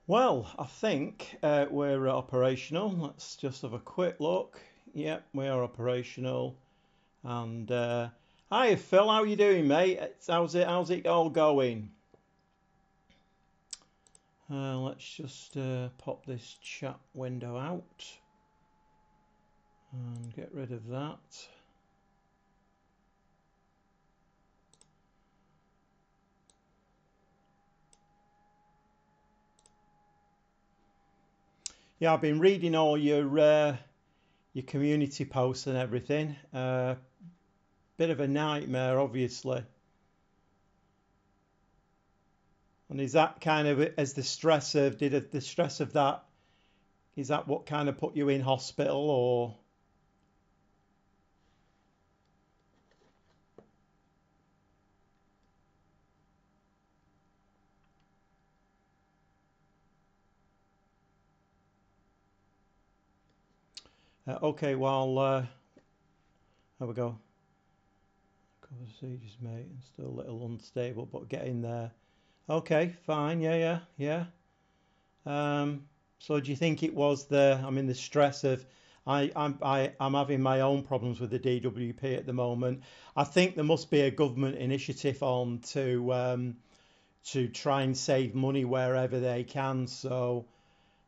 Well, I think we're operational. Let's just have a quick look. Yep, we are operational. And hi, Phil. How you doing, mate? How's it all going? Let's just pop this chat window out and get rid of that. Yeah, I've been reading all your community posts and everything. Bit of a nightmare, obviously. And is that kind of as the stress of did the stress of that is that what kind of put you in hospital or okay, well there we go. Procedures, mate. Still a little unstable, but getting there. Okay, fine. Yeah. So do you think it was the stress of I'm having my own problems with the DWP at the moment. I think there must be a government initiative on to try and save money wherever they can. So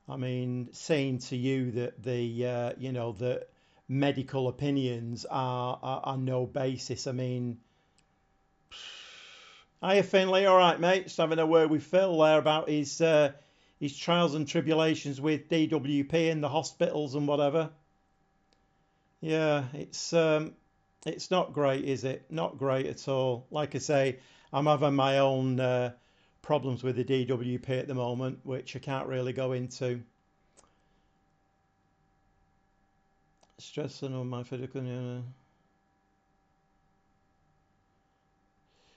I mean, saying to you that that medical opinions are no basis. I mean, hiya Finley, all right, mate. Just having a word with Phil there about his trials and tribulations with DWP in the hospitals and whatever. Yeah, it's not great, is it? Not great at all. Like I say, I'm having my own problems with the DWP at the moment, which I can't really go into. Stressing on my physical.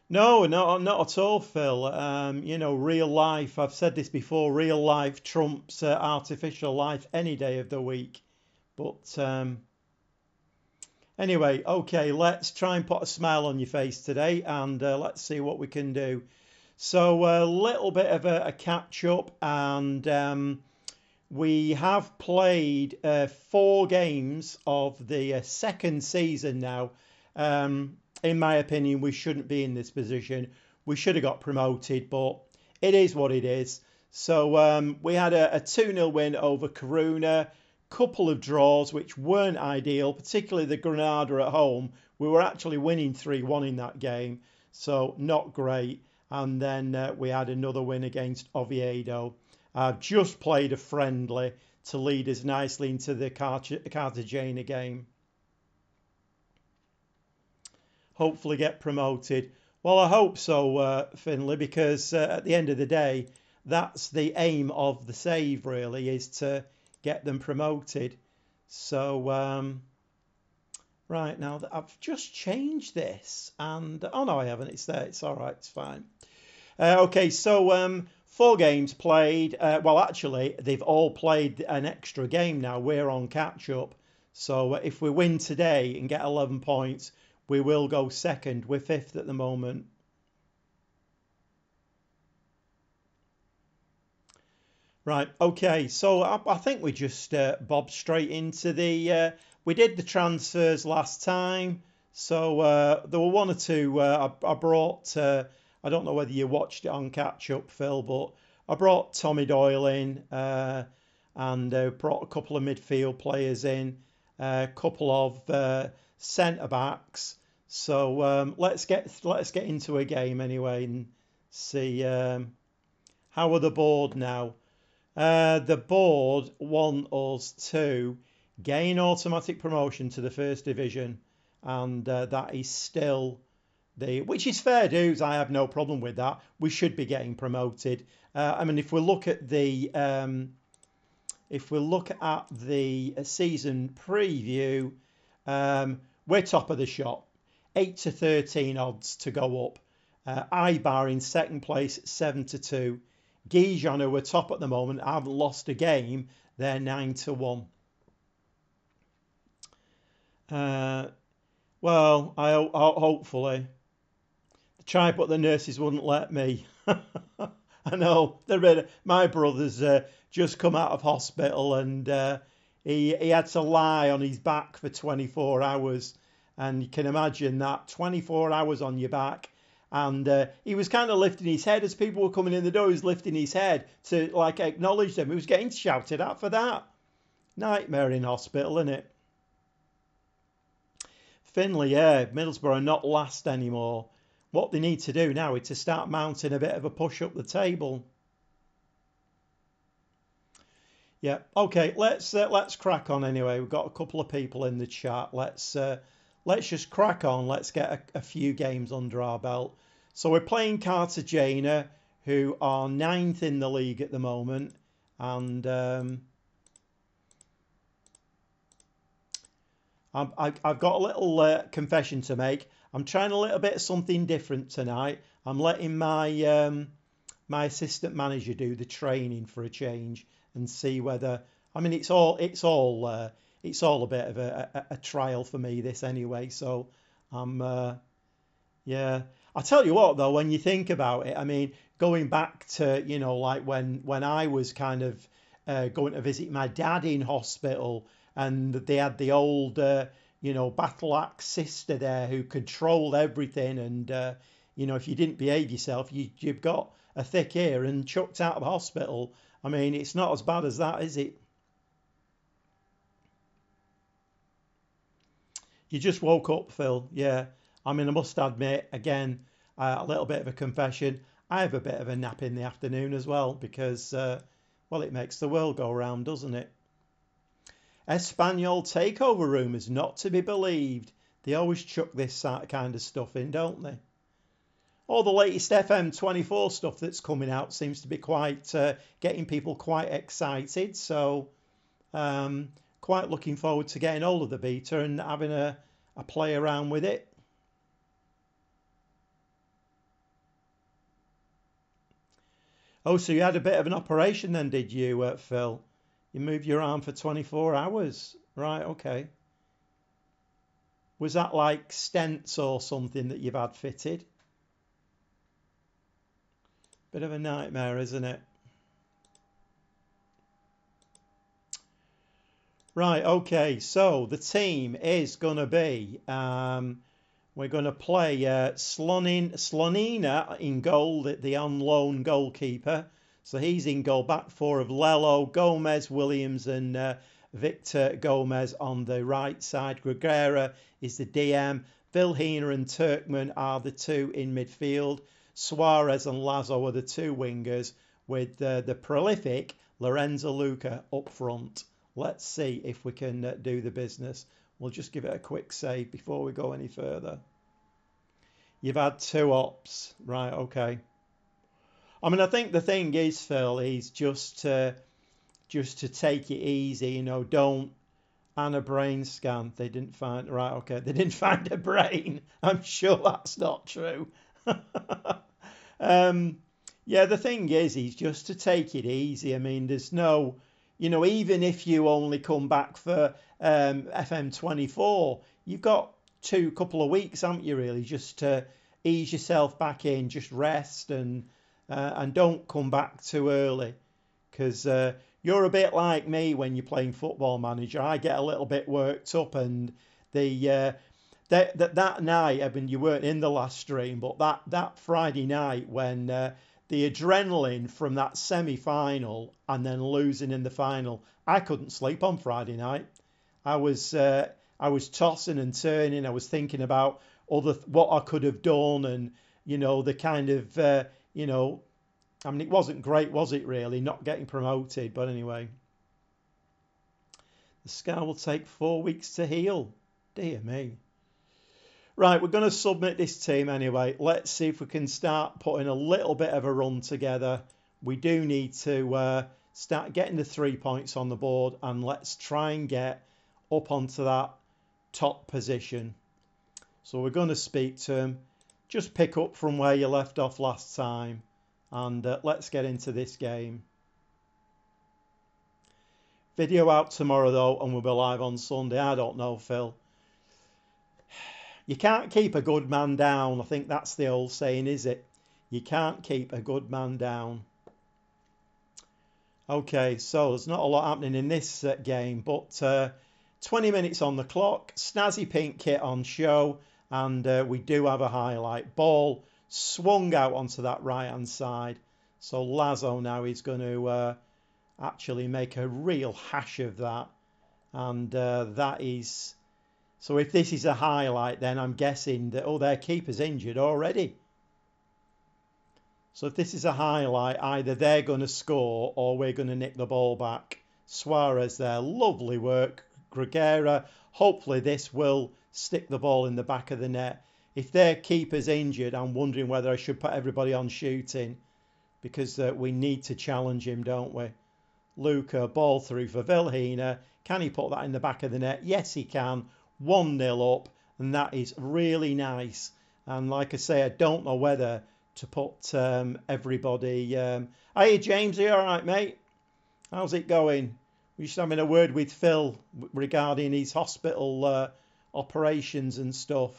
No, no, not at all, Phil. Real life. I've said this before. Real life trumps artificial life any day of the week. But anyway, okay. Let's try and put a smile on your face today, and let's see what we can do. So a little bit of a catch up, and we have played 4 games of the second season now. In my opinion, we shouldn't be in this position. We should have got promoted, but it is what it is. So we had a 2-0 win over Coruna, couple of draws which weren't ideal, particularly the Granada at home. We were actually winning 3-1 in that game, so not great. And then we had another win against Oviedo. I've just played a friendly to lead us nicely into the Cartagena game. Hopefully get promoted. Well, I hope so, Finley, because at the end of the day, that's the aim of the save, really, is to get them promoted. So, right now, I've just changed this, and oh no, I haven't. It's there. It's all right. It's fine. Okay, so 4 games played. Well, actually, they've all played an extra game now. We're on catch up. So if we win today and get 11 points, we will go second. We're fifth at the moment. Right, okay. So I think we just bob straight into we did the transfers last time. So there were one or two. I brought. I don't know whether you watched it on catch up, Phil, but I brought Tommy Doyle in and brought a couple of midfield players in, a couple of centre backs. So let's get into a game anyway and see how are the board now. The board want us to gain automatic promotion to the first division, and that is still which is fair dues. I have no problem with that. We should be getting promoted. I mean, if we look at the season preview, we're top of the shop, 8-13 odds to go up. Ibar in second place, 7-2. Gijon, who are top at the moment, haven't lost a game. They're 9-1. Well, hopefully. Try, but the nurses wouldn't let me. I know. My brother's just come out of hospital, and he had to lie on his back for 24 hours. And you can imagine that 24 hours on your back. And he was kind of lifting his head as people were coming in the door. He was lifting his head to like acknowledge them. He was getting shouted at for that. Nightmare in hospital, isn't it? Finley, yeah, Middlesbrough not last anymore. What they need to do now is to start mounting a bit of a push up the table. Yeah, okay, let's crack on anyway. We've got a couple of people in the chat. Let's just crack on. Let's get a few games under our belt. So we're playing Cartagena, who are 9th in the league at the moment, and I've got a little confession to make. I'm trying a little bit of something different tonight. I'm letting my my assistant manager do the training for a change and see whether. I mean, it's all a bit of a trial for me this anyway. So I'm yeah. I tell you what though, when you think about it, I mean, going back to like when I was kind of going to visit my dad in hospital, and they had the old battle axe sister there who controlled everything, and if you didn't behave yourself, you've got a thick ear and chucked out of hospital. I mean, it's not as bad as that, is it? You just woke up, Phil. Yeah. I mean, I must admit, again, a little bit of a confession. I have a bit of a nap in the afternoon as well because, well, it makes the world go round, doesn't it? Espanyol takeover rumours, not to be believed. They always chuck this kind of stuff in, don't they? All the latest FM24 stuff that's coming out seems to be quite getting people quite excited. So, quite looking forward to getting hold of the beta and having a play around with it. Oh, so you had a bit of an operation then, did you, Phil? You moved your arm for 24 hours. Right, okay. Was that like stents or something that you've had fitted? Bit of a nightmare, isn't it? Right, okay. So the team is going to be, we're going to play Slonina in goal, the on loan goalkeeper. So he's in goal. Back four of Lello, Gomez, Williams, and Victor Gomez on the right side. Gregera is the DM. Vilhena and Turkman are the two in midfield. Suarez and Lazo are the two wingers, with the prolific Lorenzo Luca up front. Let's see if we can do the business. We'll just give it a quick save before we go any further. You've had two ops. Right, okay. I mean, I think the thing is, Phil, is just to take it easy, don't. And a brain scan. They didn't find, right, okay. They didn't find a brain. I'm sure that's not true. Yeah, the thing is just to take it easy. I mean, there's no, even if you only come back for FM24, you've got couple of weeks, haven't you, really, just to ease yourself back in, just rest and don't come back too early, because you're a bit like me when you're playing Football Manager. I get a little bit worked up, and that night, I mean, you weren't in the last stream, but that Friday night when the adrenaline from that semi-final and then losing in the final, I couldn't sleep on Friday night. I was tossing and turning. I was thinking about what I could have done, and the kind of I mean, it wasn't great, was it, really, not getting promoted? But anyway, the scar will take 4 weeks to heal. Dear me. Right, we're going to submit this team anyway. Let's see if we can start putting a little bit of a run together. We do need to start getting the 3 points on the board, and let's try and get up onto that top position. So we're going to speak to him. Just pick up from where you left off last time, and let's get into this game. Video out tomorrow though, and we'll be live on Sunday. I don't know, Phil. You can't keep a good man down. I think that's the old saying, is it? You can't keep a good man down. Okay, so there's not a lot happening in this game, but 20 minutes on the clock, snazzy pink kit on show, and we do have a highlight. Ball swung out onto that right-hand side. So Lazo now is going to actually make a real hash of that. And that is... So if this is a highlight, then I'm guessing that, oh, their keeper's injured already. So if this is a highlight, either they're going to score or we're going to nick the ball back. Suarez there, lovely work. Gregera, hopefully this will stick the ball in the back of the net. If their keeper's injured, I'm wondering whether I should put everybody on shooting, because we need to challenge him, don't we? Luca, ball through for Vilhena. Can he put that in the back of the net? Yes, he can. 1-0 up, and that is really nice. And like I say, I don't know whether to put everybody... Hey, James, are you all right, mate? How's it going? We're just having a word with Phil regarding his hospital operations and stuff.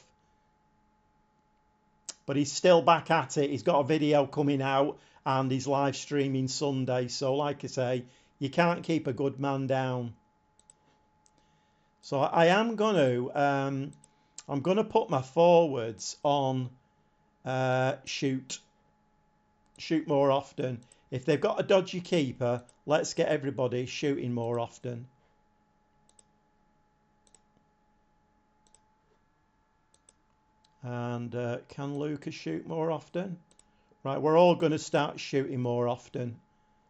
But he's still back at it. He's got a video coming out and he's live streaming Sunday. So like I say, you can't keep a good man down. So I am going to... I'm going to put my forwards on shoot more often. If they've got a dodgy keeper, let's get everybody shooting more often. And can Lucas shoot more often? Right, we're all going to start shooting more often.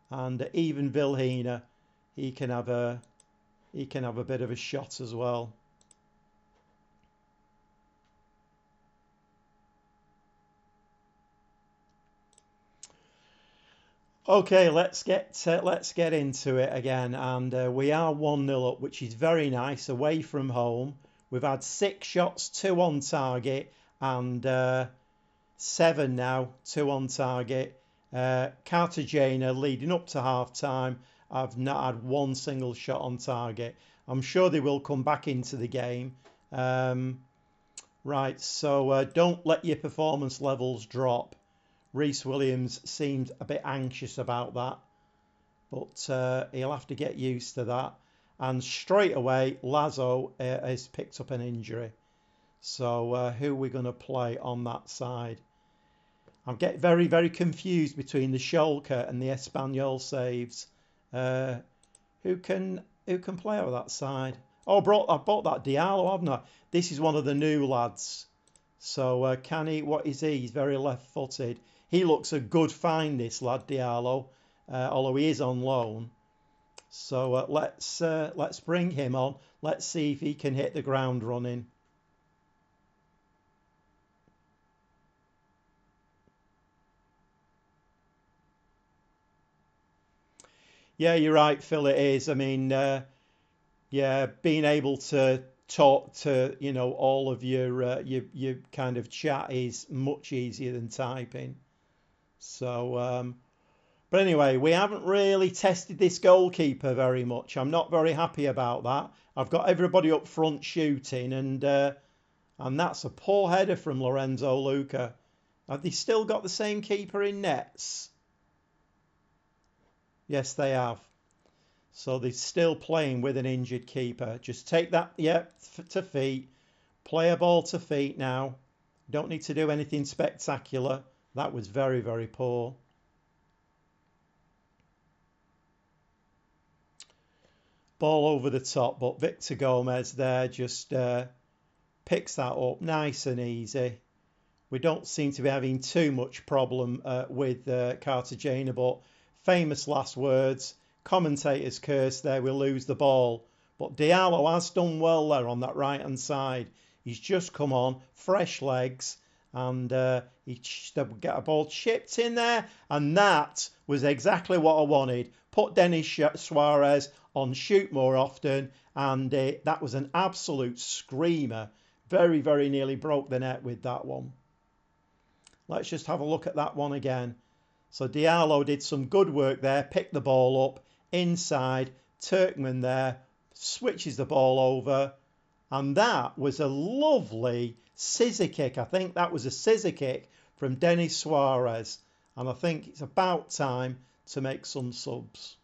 And even Vilhena, he can have a bit of a shot as well. Okay, let's get into it again, and we are 1-0 up, which is very nice, away from home. We've had 6 shots, 2 on target, and 7 now, 2 on target. Cartagena leading up to half time. I've not had 1 single shot on target. I'm sure they will come back into the game. Right, so don't let your performance levels drop. Reece Williams seemed a bit anxious about that, but he'll have to get used to that. And straight away, Lazo has picked up an injury. So who are we going to play on that side? I'm getting very, very confused between the Schalke and the Espanyol saves. Who can play out that side? Oh, I bought that Diallo, haven't I? This is one of the new lads. So can he? What is he? He's very left-footed. He looks a good find, this lad Diallo, although he is on loan. So let's bring him on. Let's see if he can hit the ground running. Yeah, you're right, Phil. It is. I mean, yeah, being able to talk to all of your kind of chat is much easier than typing. So, but anyway, we haven't really tested this goalkeeper very much. I'm not very happy about that. I've got everybody up front shooting, and that's a poor header from Lorenzo Luca. Have they still got the same keeper in nets? Yes, they have. So they're still playing with an injured keeper. Just take that, to feet. Play a ball to feet now. Don't need to do anything spectacular. That was very, very poor. Ball over the top, but Victor Gomez there just picks that up nice and easy. We don't seem to be having too much problem with Cartagena, but famous last words. Commentators curse there, we'll lose the ball. But Diallo has done well there on that right-hand side. He's just come on, fresh legs, and he get a ball chipped in there, and that was exactly what I wanted. Put Denis Suarez on shoot more often, and that was an absolute screamer. Very, very nearly broke the net with that one. Let's just have a look at that one again. So Diallo did some good work there, picked the ball up inside. Turkman there switches the ball over, and that was a lovely scissor kick. I think that was a scissor kick from Denis Suarez, and I think it's about time to make some subs.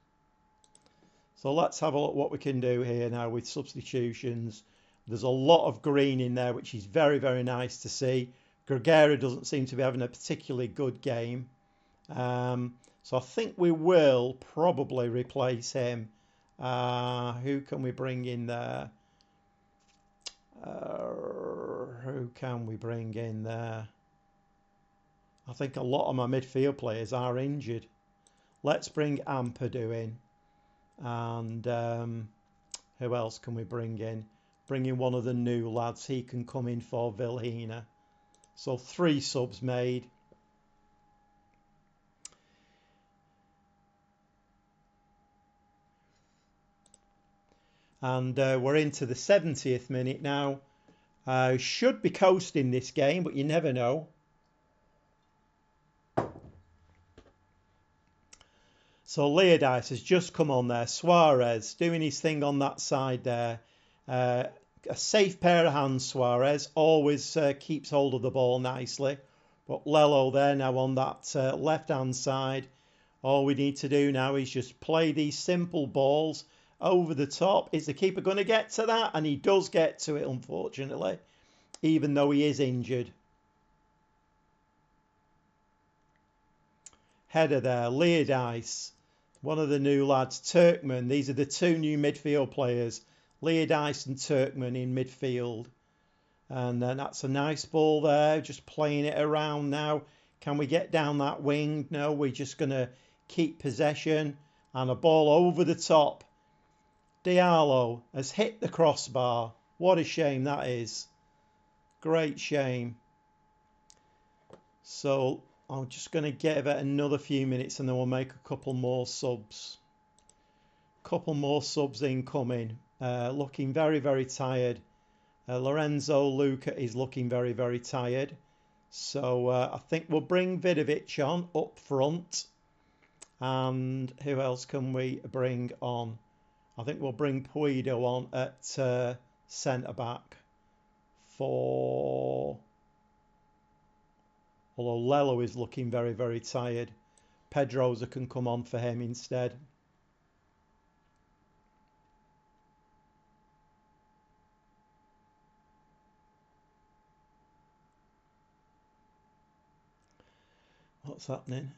So let's have a look what we can do here now with substitutions. There's a lot of green in there, which is very, very nice to see. Gregera doesn't seem to be having a particularly good game. So I think we will probably replace him. Who can we bring in there? Who can we bring in there? I think a lot of my midfield players are injured. Let's bring Ampadu in. And who else can we bring in? Bring in one of the new lads. He can come in for Vilhena. So 3 subs made. And we're into the 70th minute now. Should be coasting this game, but you never know. So Leodice has just come on there. Suarez doing his thing on that side there. A safe pair of hands, Suarez. Always keeps hold of the ball nicely. But Lello there now on that left-hand side. All we need to do now is just play these simple balls over the top. Is the keeper going to get to that? And he does get to it, unfortunately, even though he is injured. Header there, Leodice. One of the new lads, Turkman. These are the 2 new midfield players, Leodice and Turkman in midfield. And that's a nice ball there, just playing it around now. Can we get down that wing? No, we're just going to keep possession. And a ball over the top. Diallo has hit the crossbar. What a shame that is. Great shame. So I'm just going to give it another few minutes and then we'll make a couple more subs. Couple more subs incoming. Looking very, very tired. Lorenzo Luca is looking very, very tired. So I think we'll bring Vidovic on up front. And who else can we bring on? I think we'll bring Puido on at centre-back for... Although Lello is looking very, very tired. Pedroza can come on for him instead. What's happening?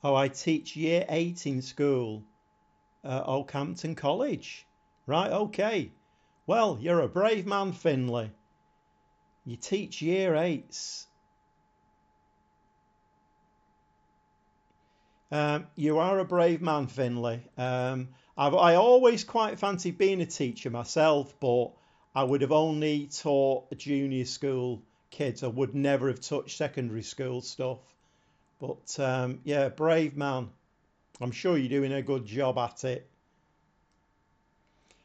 Oh, I teach year 8 in school. Oakhampton College. Right, okay. Well, you're a brave man, Finley. You teach year 8s. You are a brave man, Finley. I always quite fancied being a teacher myself, but I would have only taught junior school kids. I would never have touched secondary school stuff. But yeah, brave man. I'm sure you're doing a good job at it.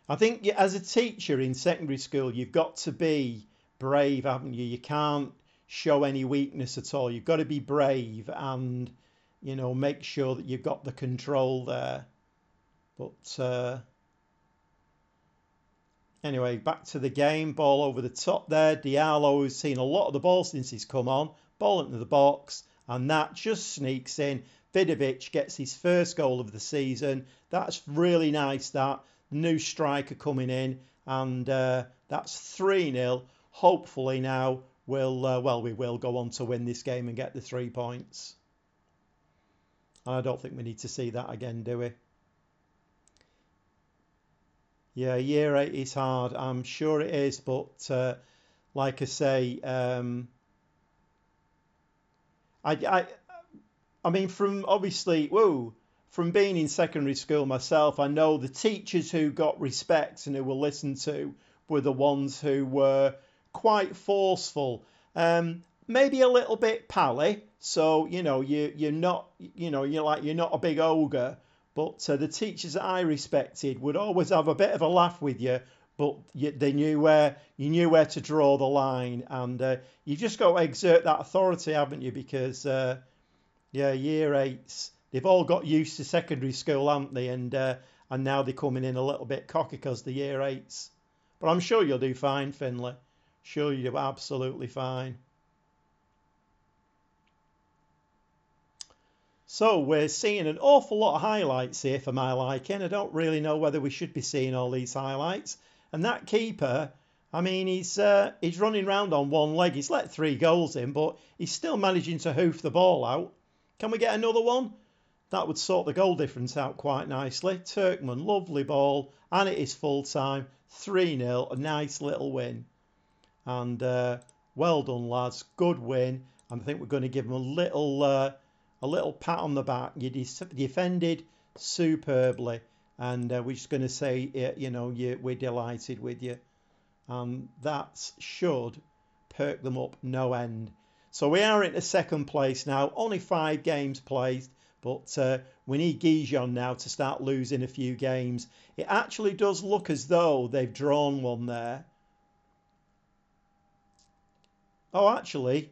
I think as a teacher in secondary school, you've got to be brave, haven't you? You can't show any weakness at all. You've got to be brave and, you know, make sure that you've got the control there. But anyway, back to the game. Ball over the top there. Diallo has seen a lot of the ball since he's come on. Ball into the box. And that just sneaks in. Vidovic gets his first goal of the season. That's really nice, that. New striker coming in. And that's 3-0. Hopefully now we will go on to win this game and get the 3 points. And I don't think we need to see that again, do we? Yeah, year 8 is hard. I'm sure it is. But like I say... I mean, from being in secondary school myself, I know the teachers who got respect and who were listened to were the ones who were quite forceful, maybe a little bit pally. So you're not a big ogre, but the teachers that I respected would always have a bit of a laugh with you. But they knew where to draw the line, and you just got to exert that authority, haven't you? Because year 8s, they've all got used to secondary school, haven't they? And now they're coming in a little bit cocky because the year 8s. But I'm sure you'll do fine, Finley. Sure you do absolutely fine. So we're seeing an awful lot of highlights here for my liking. I don't really know whether we should be seeing all these highlights. And that keeper, I mean, he's running around on one leg. He's let 3 goals in, but he's still managing to hoof the ball out. Can we get another one? That would sort the goal difference out quite nicely. Turkman, lovely ball, and it is full time. 3-0, a nice little win. And well done, lads. Good win. And I think we're going to give them a little pat on the back. You defended superbly, and we're just going to say, we're delighted with you, and that should perk them up no end. So we are in second place now, only 5 games played, but we need Gijon now to start losing a few games. It actually does look as though they've drawn one there. Oh, actually,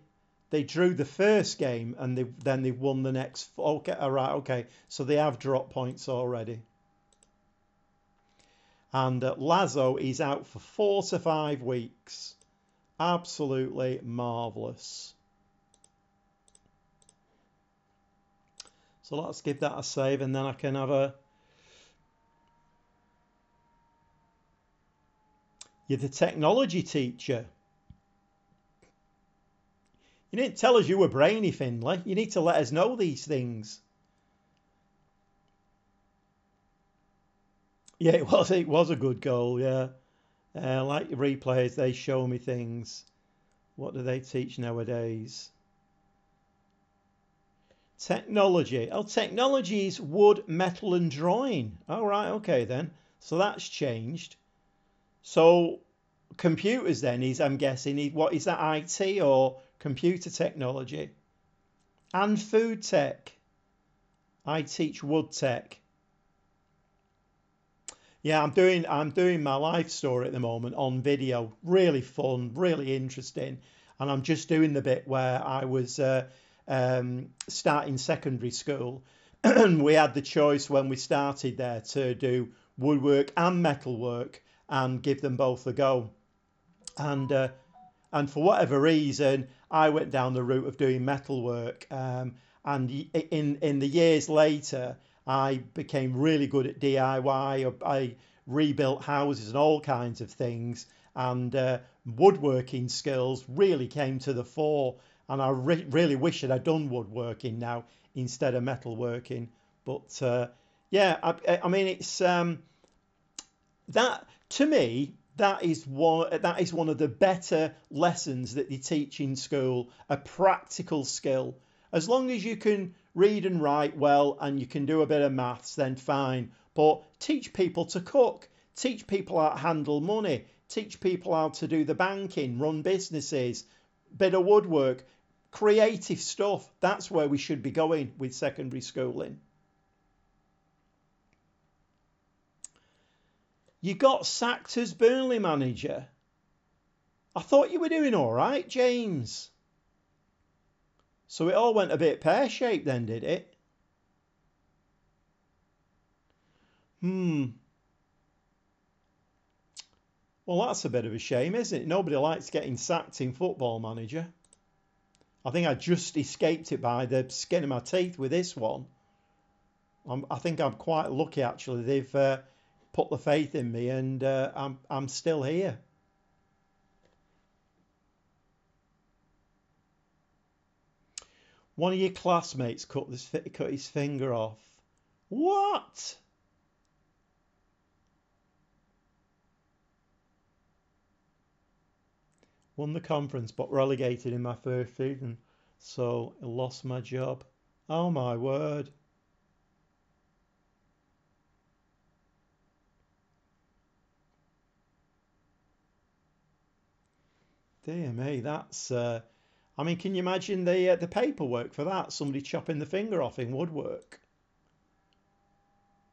they drew the first game and then they won the next. Okay, all right, okay. So they have dropped points already. And Lazo is out for 4 to 5 weeks. Absolutely marvellous. So let's give that a save, and then I can have a... You're the technology teacher. You didn't tell us you were brainy, Finlay. You need to let us know these things. Yeah, it was a good goal, yeah. Like replays, they show me things. What do they teach nowadays? Technology. Oh, technology is wood, metal and drawing. Oh, right, okay then. So that's changed. So computers then is, I'm guessing, what is that, IT or computer technology? And food tech. I teach wood tech. Yeah, I'm doing my life story at the moment on video. Really fun, really interesting. And I'm just doing the bit where I was starting secondary school. We had the choice when we started there to do woodwork and metalwork and give them both a go. And for whatever reason, I went down the route of doing metalwork. And in the years later, I became really good at DIY. I rebuilt houses and all kinds of things. And woodworking skills really came to the fore. And I really wish that I'd done woodworking now instead of metalworking. But yeah, I mean, it's that to me. That is one of the better lessons that they teach in school, a practical skill. As long as you can read and write well and you can do a bit of maths, then fine. But teach people to cook, teach people how to handle money, teach people how to do the banking, run businesses, bit of woodwork, creative stuff. That's where we should be going with secondary schooling. You got sacked as Burnley manager. I thought you were doing all right, James. So it all went a bit pear-shaped then, did it? Well, that's a bit of a shame, isn't it? Nobody likes getting sacked in Football Manager. I think I just escaped it by the skin of my teeth with this one. I think I'm quite lucky, actually. They've put the faith in me, and I'm still here. One of your classmates cut his finger off. What? Won the conference, but relegated in my first season, so I lost my job. Oh my word. Dear me, that's... I mean, can you imagine the paperwork for that? Somebody chopping the finger off in woodwork.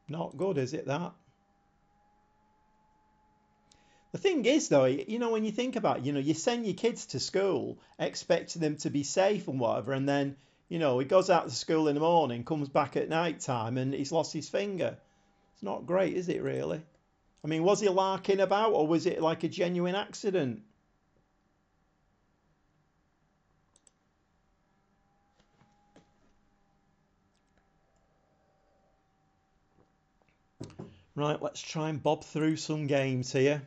Not good, is it, that? The thing is, though, when you think about it, you send your kids to school expecting them to be safe and whatever, and then, he goes out to school in the morning, comes back at night time, and he's lost his finger. It's not great, is it, really? I mean, was he larking about, or was it like a genuine accident? Right, let's try and bob through some games here.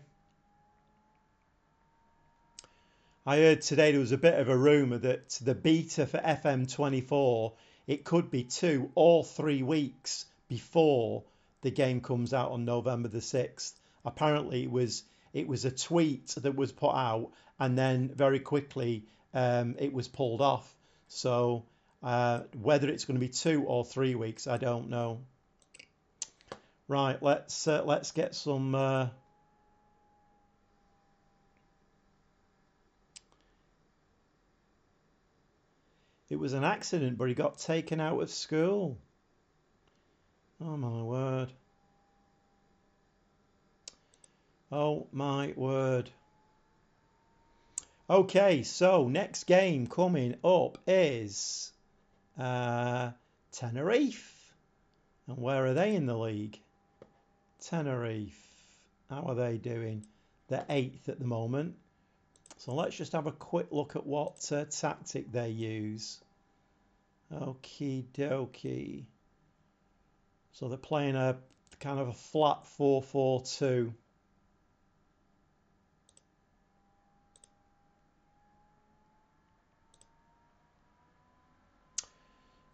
I heard today there was a bit of a rumour that the beta for FM24, it could be 2 or 3 weeks before the game comes out on November the 6th. Apparently it was a tweet that was put out and then very quickly it was pulled off. So whether it's going to be 2 or 3 weeks, I don't know. Right, let's get some. It was an accident, but he got taken out of school. Oh my word. Oh my word. Okay, so next game coming up is Tenerife. And where are they in the league? Tenerife. How are they doing? They're 8th at the moment. So let's just have a quick look at what tactic they use. Okie dokie. So they're playing a kind of a flat 4-4-2.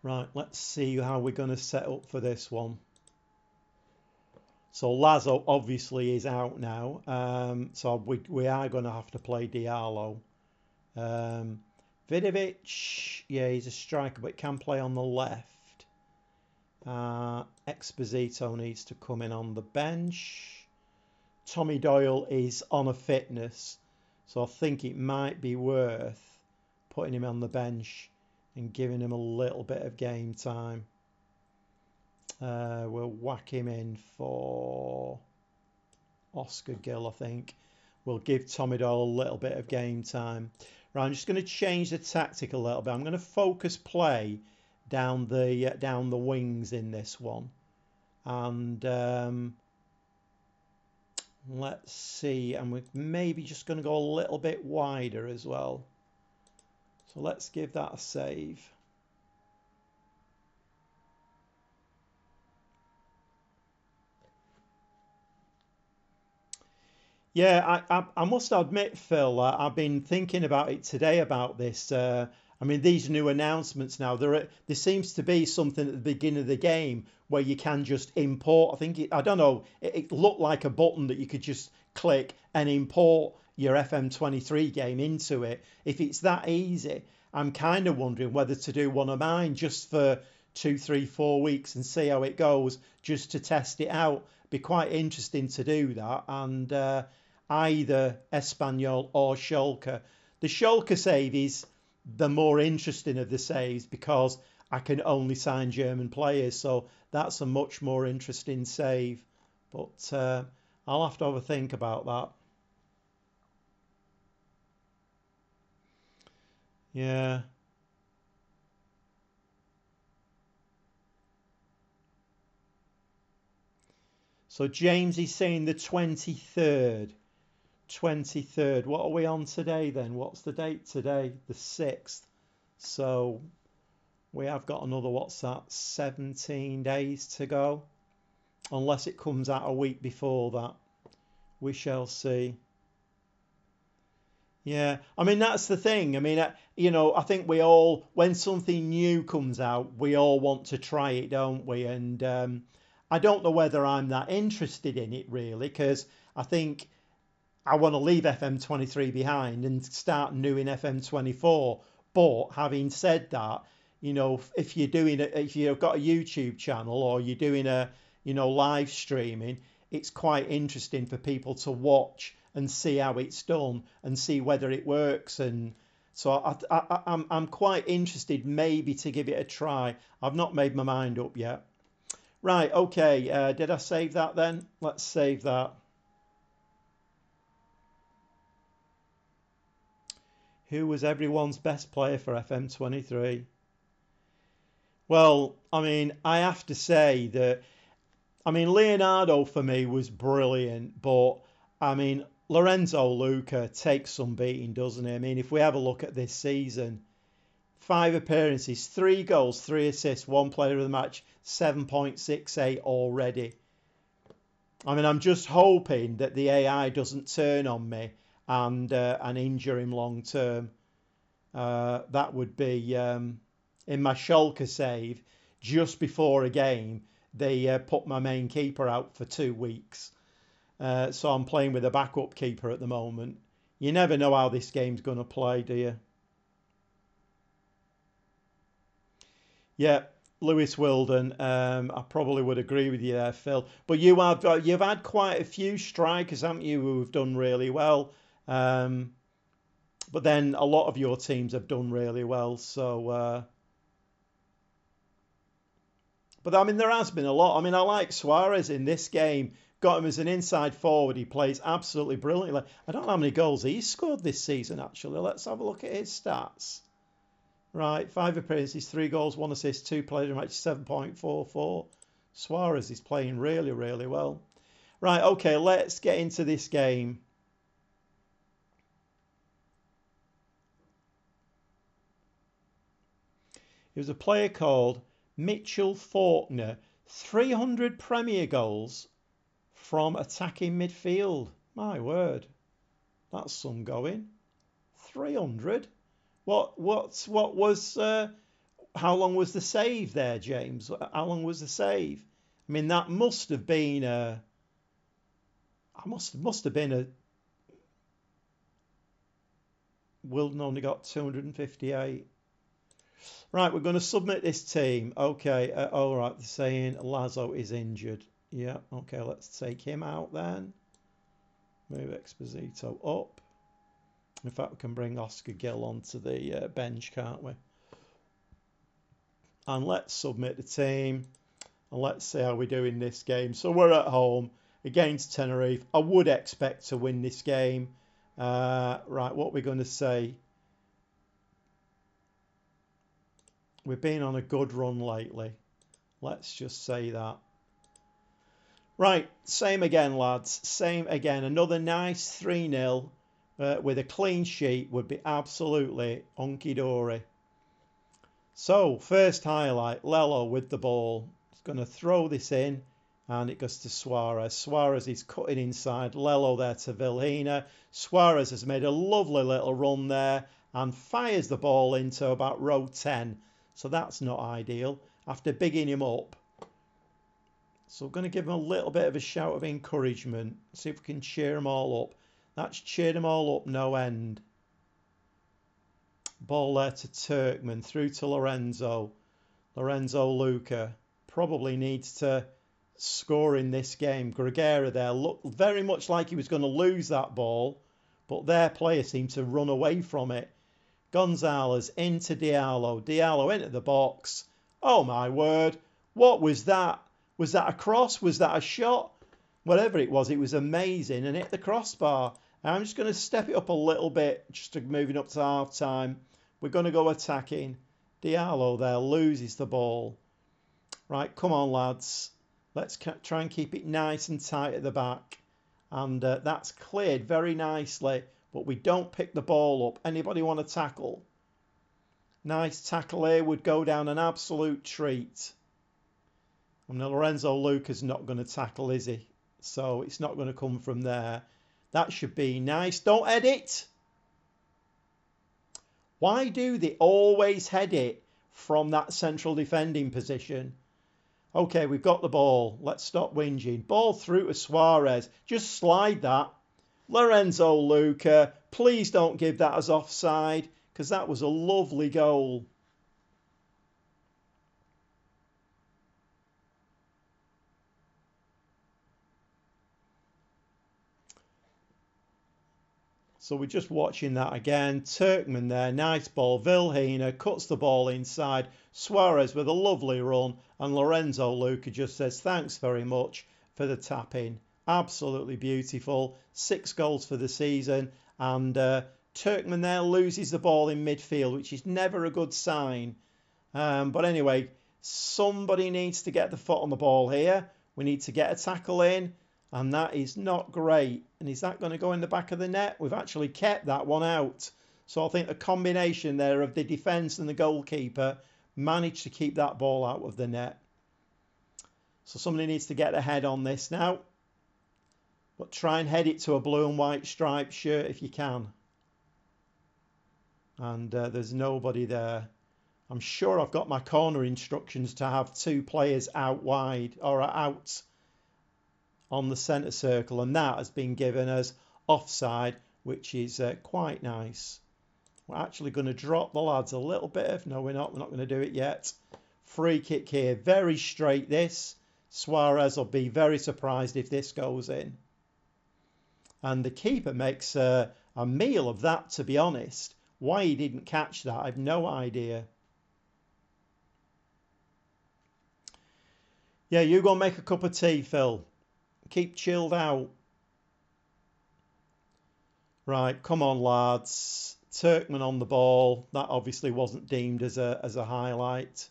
Right, let's see how we're going to set up for this one. So Lazo obviously is out now, so we are going to have to play Diallo. Vidovic, yeah, he's a striker, but can play on the left. Exposito needs to come in on the bench. Tommy Doyle is on a fitness, so I think it might be worth putting him on the bench and giving him a little bit of game time. We'll whack him in for Oscar Gill, I think. We'll give Tommy Doyle a little bit of game time. Right, I'm just going to change the tactic a little bit. I'm going to focus play down the wings in this one. And let's see. And we're maybe just going to go a little bit wider as well. So let's give that a save. Yeah, I must admit, Phil, I've been thinking about it today about this. I mean, these new announcements now, there seems to be something at the beginning of the game where you can just import. I think, I don't know, it looked like a button that you could just click and import your FM23 game into it. If it's that easy, I'm kind of wondering whether to do one of mine just for 2, 3, 4 weeks and see how it goes, just to test it out. Be quite interesting to do that. And either Espanyol or Schalke. The Schalke save is the more interesting of the saves because I can only sign German players, so that's a much more interesting save. But I'll have to have a think about that. Yeah. So James is saying the 23rd. 23rd. What are we on today then? What's the date today? The 6th. So we have got another, what's that, 17 days to go. Unless it comes out a week before that. We shall see. Yeah, I mean, that's the thing. I mean, I think we all, when something new comes out, we all want to try it, don't we? And I don't know whether I'm that interested in it really, because I think I want to leave FM23 behind and start new in FM24. But having said that, if if you've got a YouTube channel or you're doing live streaming, it's quite interesting for people to watch and see how it's done and see whether it works. And so I'm quite interested maybe to give it a try. I've not made my mind up yet. Right, okay. Did I save that then? Let's save that. Who was everyone's best player for FM23? Well, I mean, I have to say that, I mean, Leonardo for me was brilliant, but I mean, Lorenzo Luca takes some beating, doesn't he? I mean, if we have a look at this season, 5 appearances, 3 goals, 3 assists, 1 player of the match, 7.68 already. I mean, I'm just hoping that the AI doesn't turn on me and injure him long term. That would be in my Schalke save just before a game. They put my main keeper out for 2 weeks, so I'm playing with a backup keeper at the moment. You never know how this game's going to play, do you? Yeah, Lewis Wilden. I probably would agree with you there, Phil. But you've had quite a few strikers, haven't you, who have done really well. Um, but then a lot of your teams have done really well. So, but I mean, there has been a lot. I mean, I like Suarez in this game. Got him as an inside forward. He plays absolutely brilliantly. I don't know how many goals he's scored this season. Actually, let's have a look at his stats. Right, 5 appearances, 3 goals, 1 assist, 2 played in match, 7.44. Suarez is playing really, really well. Right, okay, let's get into this game. It was a player called Mitchell Faulkner. 300 Premier goals from attacking midfield. My word, that's some going. 300. What was? How long was the save there, James? How long was the save? I mean, that must have been a. I must have been a. Wilden only got 258. Right, we're going to submit this team. Okay, all right. They're saying Lazo is injured. Yeah. Okay, let's take him out then. Move Exposito up. In fact, we can bring Oscar Gill onto the bench, can't we? And let's submit the team. And let's see how we do in this game. So we're at home against Tenerife. I would expect to win this game. Right, what we're going to say. We've been on a good run lately. Let's just say that. Right, same again, lads. Same again. Another nice 3-0 with a clean sheet would be absolutely hunky-dory. So, first highlight, Lello with the ball. He's going to throw this in, and it goes to Suarez. Suarez is cutting inside. Lello there to Vilhena. Suarez has made a lovely little run there and fires the ball into about row 10. So that's not ideal after bigging him up. So we're going to give him a little bit of a shout of encouragement. See if we can cheer them all up. That's cheered them all up no end. Ball there to Turkman, through to Lorenzo. Lorenzo Luca probably needs to score in this game. Gregera there looked very much like he was going to lose that ball, but their player seemed to run away from it. Gonzalez into Diallo. Diallo into the box. Oh my word. What was that? Was that a cross? Was that a shot? Whatever it was amazing and hit the crossbar. I'm just going to step it up a little bit, just to moving up to half time. We're going to go attacking. Diallo there loses the ball. Right, come on, lads. Let's try and keep it nice and tight at the back. And that's cleared very nicely, but we don't pick the ball up. Anybody want to tackle? Nice tackle here would go down an absolute treat. I mean, Lorenzo Luca's not going to tackle, is he? So it's not going to come from there. That should be nice. Don't head it. Why do they always head it from that central defending position? Okay, we've got the ball. Let's stop whinging. Ball through to Suarez. Just slide that. Lorenzo Luca, please don't give that as offside, because that was a lovely goal. So we're just watching that again. Turkman there, nice ball. Vilhena cuts the ball inside. Suarez with a lovely run. And Lorenzo Luca just says, thanks very much for the tap-in. Absolutely beautiful. 6 goals for the season. And Turkman there loses the ball in midfield, which is never a good sign. But anyway, somebody needs to get the foot on the ball here. We need to get a tackle in. And that is not great. And is that going to go in the back of the net? We've actually kept that one out. So I think the combination there of the defence and the goalkeeper managed to keep that ball out of the net. So somebody needs to get ahead on this now. But try and head it to a blue and white striped shirt if you can. And there's nobody there. I'm sure I've got my corner instructions to have 2 players out wide or out on the centre circle, and that has been given as offside, which is quite nice. We're actually going to drop the lads a little bit. No, we're not. We're not going to do it yet. Free kick here. Very straight this. Suarez will be very surprised if this goes in. And the keeper makes a meal of that, to be honest. Why he didn't catch that, I've no idea. Yeah, you go and make a cup of tea, Phil. Keep chilled out. Right, come on, lads. Turkman on the ball. That obviously wasn't deemed as a highlight.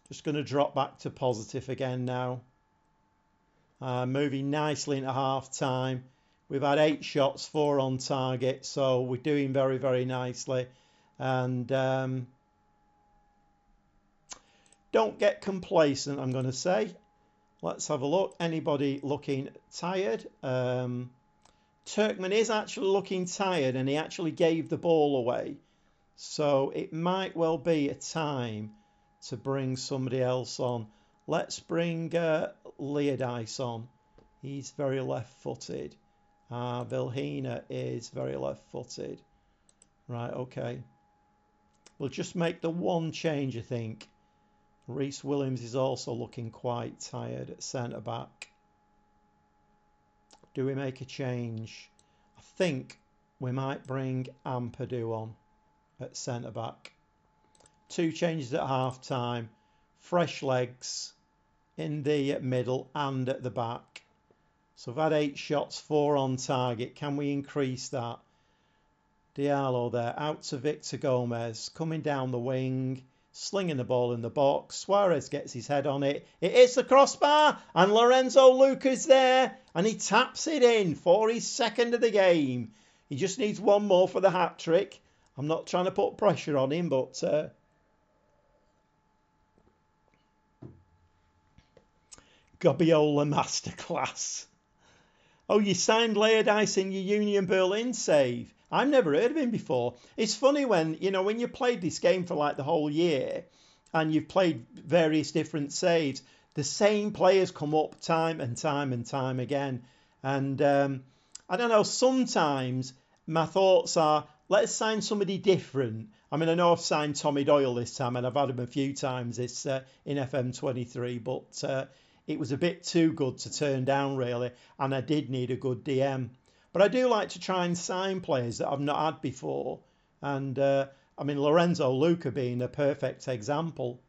Just going to drop back to positive again now. Moving nicely into half time. We've had 8 shots, 4 on target, so we're doing very, very nicely. And don't get complacent, I'm going to say. Let's have a look. Anybody looking tired? Turkman is actually looking tired, and he actually gave the ball away. So it might well be a time to bring somebody else on. Let's bring Leodice on. He's very left-footed. Vilhena is very left-footed. Right, okay. We'll just make the one change, I think. Reece Williams is also looking quite tired at centre-back. Do we make a change? I think we might bring Ampadu on at centre-back. 2 changes at half-time. Fresh legs in the middle and at the back. So I've had 8 shots, 4 on target. Can we increase that? Diallo there, out to Victor Gomez, coming down the wing, slinging the ball in the box. Suarez gets his head on it. It hits the crossbar, and Lorenzo Luca's there, and he taps it in for his 2nd of the game. He just needs 1 more for the hat-trick. I'm not trying to put pressure on him, but Gobiola masterclass. Oh, you signed Leodice in your Union Berlin save. I've never heard of him before. It's funny when you played this game for like the whole year and you've played various different saves, the same players come up time and time and time again. And I don't know, sometimes my thoughts are, let's sign somebody different. I mean, I know I've signed Tommy Doyle this time and I've had him a few times this in FM23, but it was a bit too good to turn down, really, and I did need a good DM. But I do like to try and sign players that I've not had before. And, I mean, Lorenzo Luca being a perfect example.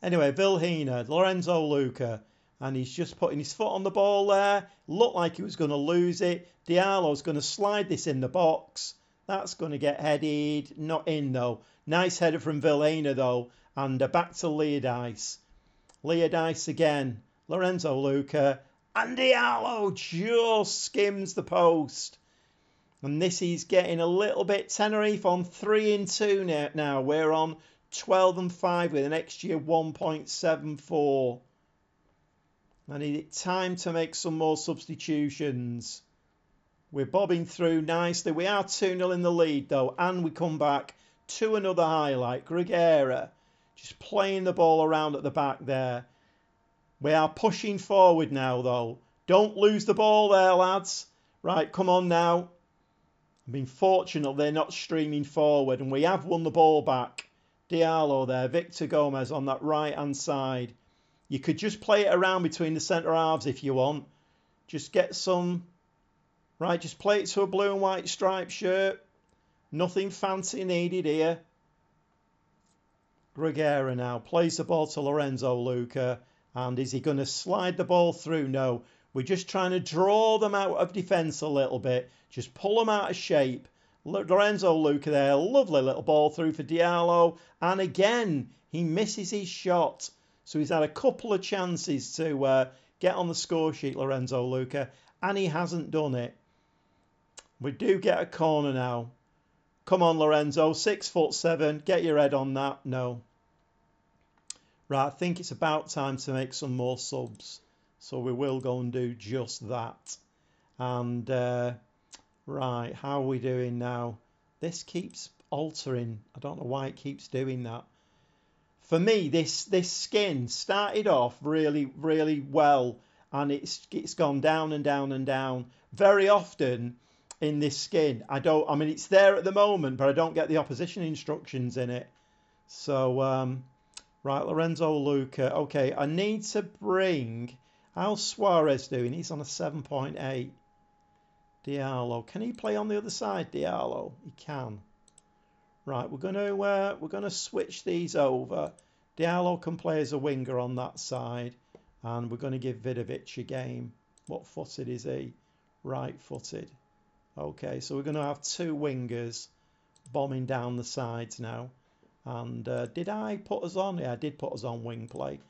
Anyway, Vilhena, Lorenzo Luca, and he's just putting his foot on the ball there. Looked like he was going to lose it. Diallo's going to slide this in the box. That's going to get headed. Not in, though. Nice header from Vilhena, though. And back to Leodice. Leodice again. Lorenzo Luca. And Diallo just skims the post. And this is getting a little bit Tenerife on 3-2 now. We're on 12-5 with an XG of 1.74. And it's time to make some more substitutions. We're bobbing through nicely. We are 2-0 in the lead though. And we come back to another highlight. Grigera just playing the ball around at the back there. We are pushing forward now, though. Don't lose the ball there, lads. Right, come on now. I've been fortunate they're not streaming forward, and we have won the ball back. Diallo there, Victor Gomez on that right-hand side. You could just play it around between the centre halves if you want. Just get some... Right, just play it to a blue and white striped shirt. Nothing fancy needed here. Grigera now plays the ball to Lorenzo Luca. And is he going to slide the ball through? No. We're just trying to draw them out of defence a little bit. Just pull them out of shape. Lorenzo Luca there. Lovely little ball through for Diallo. And again, he misses his shot. So he's had a couple of chances to get on the score sheet, Lorenzo Luca. And he hasn't done it. We do get a corner now. Come on, Lorenzo. 6'7". Get your head on that. No. Right, I think it's about time to make some more subs. So we will go and do just that. And right, how are we doing now? This keeps altering. I don't know why it keeps doing that. For me, this skin started off really well, and it's gone down and down and down. Very often in this skin, I mean, it's there at the moment, but I don't get the opposition instructions in it. So, right, Lorenzo Luca. Okay, I need to bring... How's Suarez doing? He's on a 7.8. Diallo. Can he play on the other side, Diallo? He can. Right, we're gonna switch these over. Diallo can play as a winger on that side, and we're going to give Vidovic a game. What footed is he? Right-footed. Okay, so we're going to have two wingers bombing down the sides now. And did I put us on? Yeah, I did put us on wing play.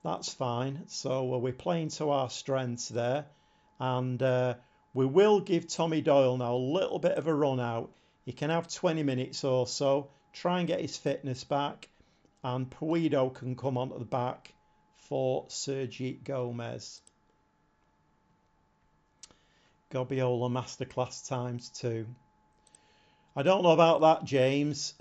That's fine. So we're playing to our strengths there, and we will give Tommy Doyle now a little bit of a run out. He can have 20 minutes or so, try and get his fitness back, and Puido can come onto the back for Sergi Gomez. Gobiola masterclass ×2. I don't know about that, James.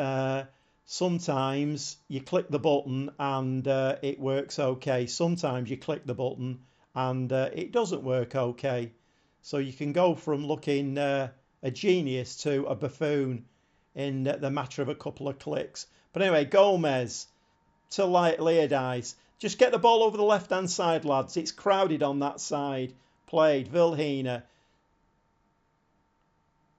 Sometimes you click the button and it works okay. Sometimes you click the button and it doesn't work okay. So you can go from looking a genius to a buffoon in the matter of a couple of clicks. But anyway, Gomez to Leodice. Just get the ball over the left-hand side, lads. It's crowded on that side. Played. Vilhena.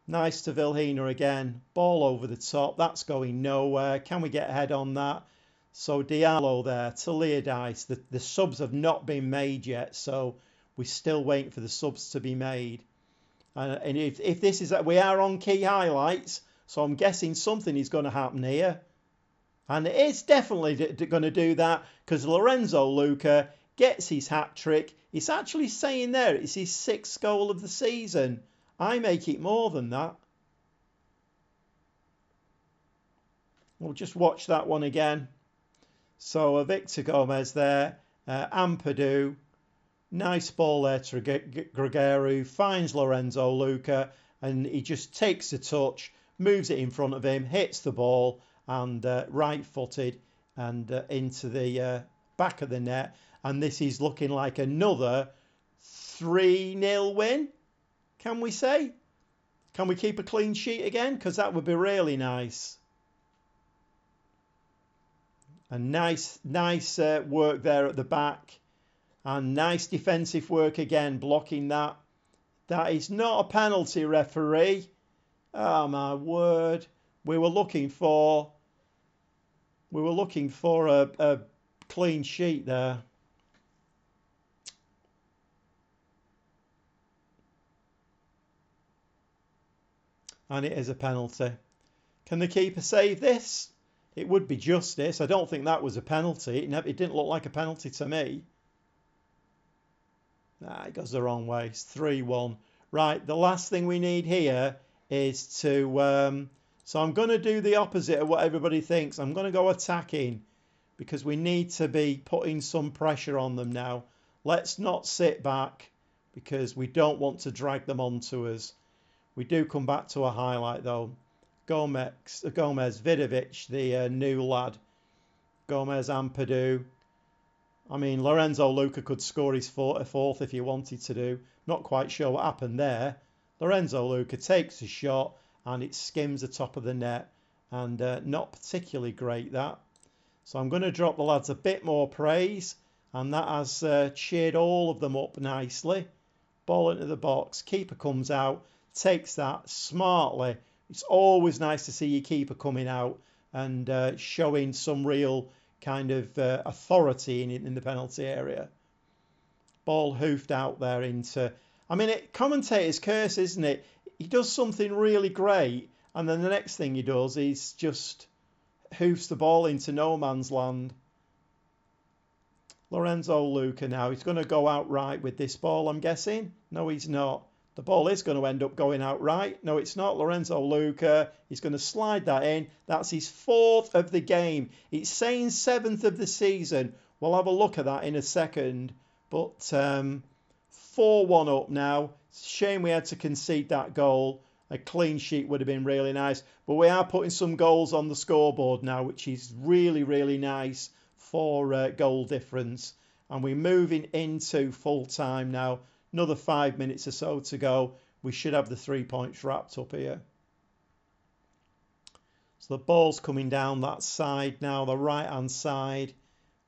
Nice to Vilhena again. Ball over the top. That's going nowhere. Can we get ahead on that? So Diallo there to Leodice. The subs have not been made yet, so we're still waiting for the subs to be made. And if this is... We are on key highlights, so I'm guessing something is going to happen here. And it's definitely going to do that because Lorenzo Luca gets his hat-trick. It's actually saying there it's his 6th goal of the season. I make it more than that. We'll just watch that one again. So Victor Gomez there. Ampadu. Nice ball there to Gregorio. Finds Lorenzo Luca. And he just takes a touch. Moves it in front of him. Hits the ball. And right-footed. And into the back of the net. And this is looking like another 3-0 win. Can we say? Can we keep a clean sheet again? Because that would be really nice. And nice work there at the back. And nice defensive work again, blocking that. That is not a penalty, referee. Oh, my word. We were looking for a clean sheet there. And it is a penalty. Can the keeper save this? It would be justice. I don't think that was a penalty. It didn't look like a penalty to me. Nah, it goes the wrong way. It's 3-1. Right, the last thing we need here is to... so I'm going to do the opposite of what everybody thinks. I'm going to go attacking because we need to be putting some pressure on them now. Let's not sit back because we don't want to drag them onto us. We do come back to a highlight though. Gomez Vidovic, the new lad. Gomez Ampadu. I mean, Lorenzo Luca could score his fourth if he wanted to do. Not quite sure what happened there. Lorenzo Luca takes a shot and it skims the top of the net. And not particularly great, that. So I'm going to drop the lads a bit more praise. And that has cheered all of them up nicely. Ball into the box. Keeper comes out. Takes that smartly. It's always nice to see your keeper coming out and showing some real kind of authority in the penalty area. Ball hoofed out there into... I mean, commentator's curse, isn't it? He does something really great and then the next thing he does is just hoofs the ball into no man's land. Lorenzo Luca now. He's going to go out right with this ball, I'm guessing. No, he's not. The ball is going to end up going out right. No, it's not. Lorenzo Luca. He's going to slide that in. That's his 4th of the game. It's saying 7th of the season. We'll have a look at that in a second. But 4-1 up now. Shame we had to concede that goal. A clean sheet would have been really nice. But we are putting some goals on the scoreboard now, which is really, really nice for goal difference. And we're moving into full time now. Another 5 minutes or so to go. We should have the 3 points wrapped up here. So the ball's coming down that side now, the right-hand side.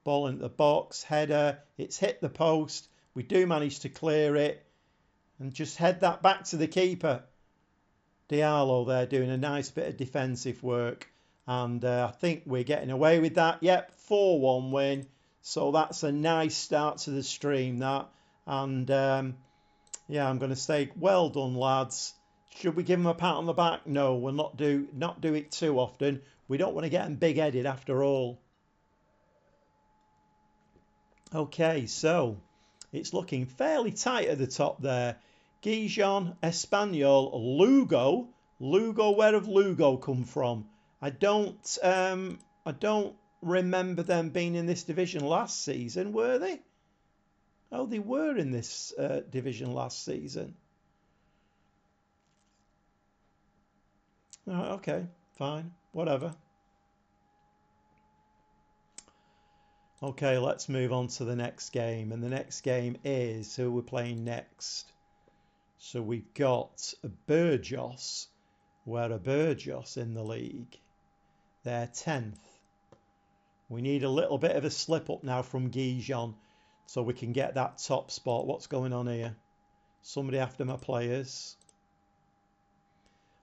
Ball into the box, header. It's hit the post. We do manage to clear it. And just head that back to the keeper. Diallo there doing a nice bit of defensive work. And I think we're getting away with that. Yep, 4-1 win. So that's a nice start to the stream, that. And yeah, I'm going to say, well done, lads. Should we give them a pat on the back? No, we'll not do it too often. We don't want to get them big-headed after all. Okay, so it's looking fairly tight at the top there. Gijon, Espanyol, Lugo. Lugo, where have Lugo come from? I don't remember them being in this division last season, were they? Oh, they were in this division last season. Oh, okay, fine, whatever. Okay, let's move on to the next game. And the next game is who we're playing next. So we've got Burgos. Where are Burgos in the league? They're 10th. We need a little bit of a slip up now from Gijon so we can get that top spot. What's going on here? Somebody after my players.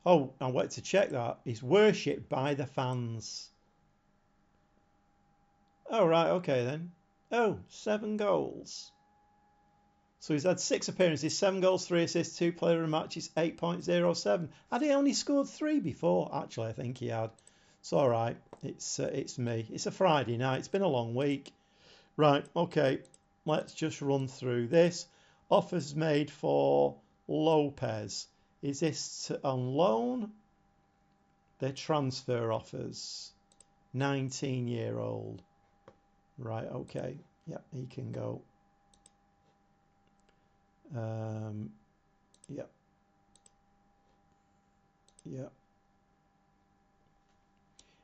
Oh, I wanted to check that. He's worshipped by the fans. Oh, right, okay then. Oh, 7 goals. So he's had 6 appearances, 7 goals, 3 assists, 2 player of the match. It's 8.07. Had he only scored 3 before? Actually, I think he had. It's all right. It's me. It's a Friday night. It's been a long week. Right, okay. Let's just run through this. Offers made for Lopez. Is this on loan? They're transfer offers. 19-year-old. Right, okay. Yep, he can go. Yep. Yep.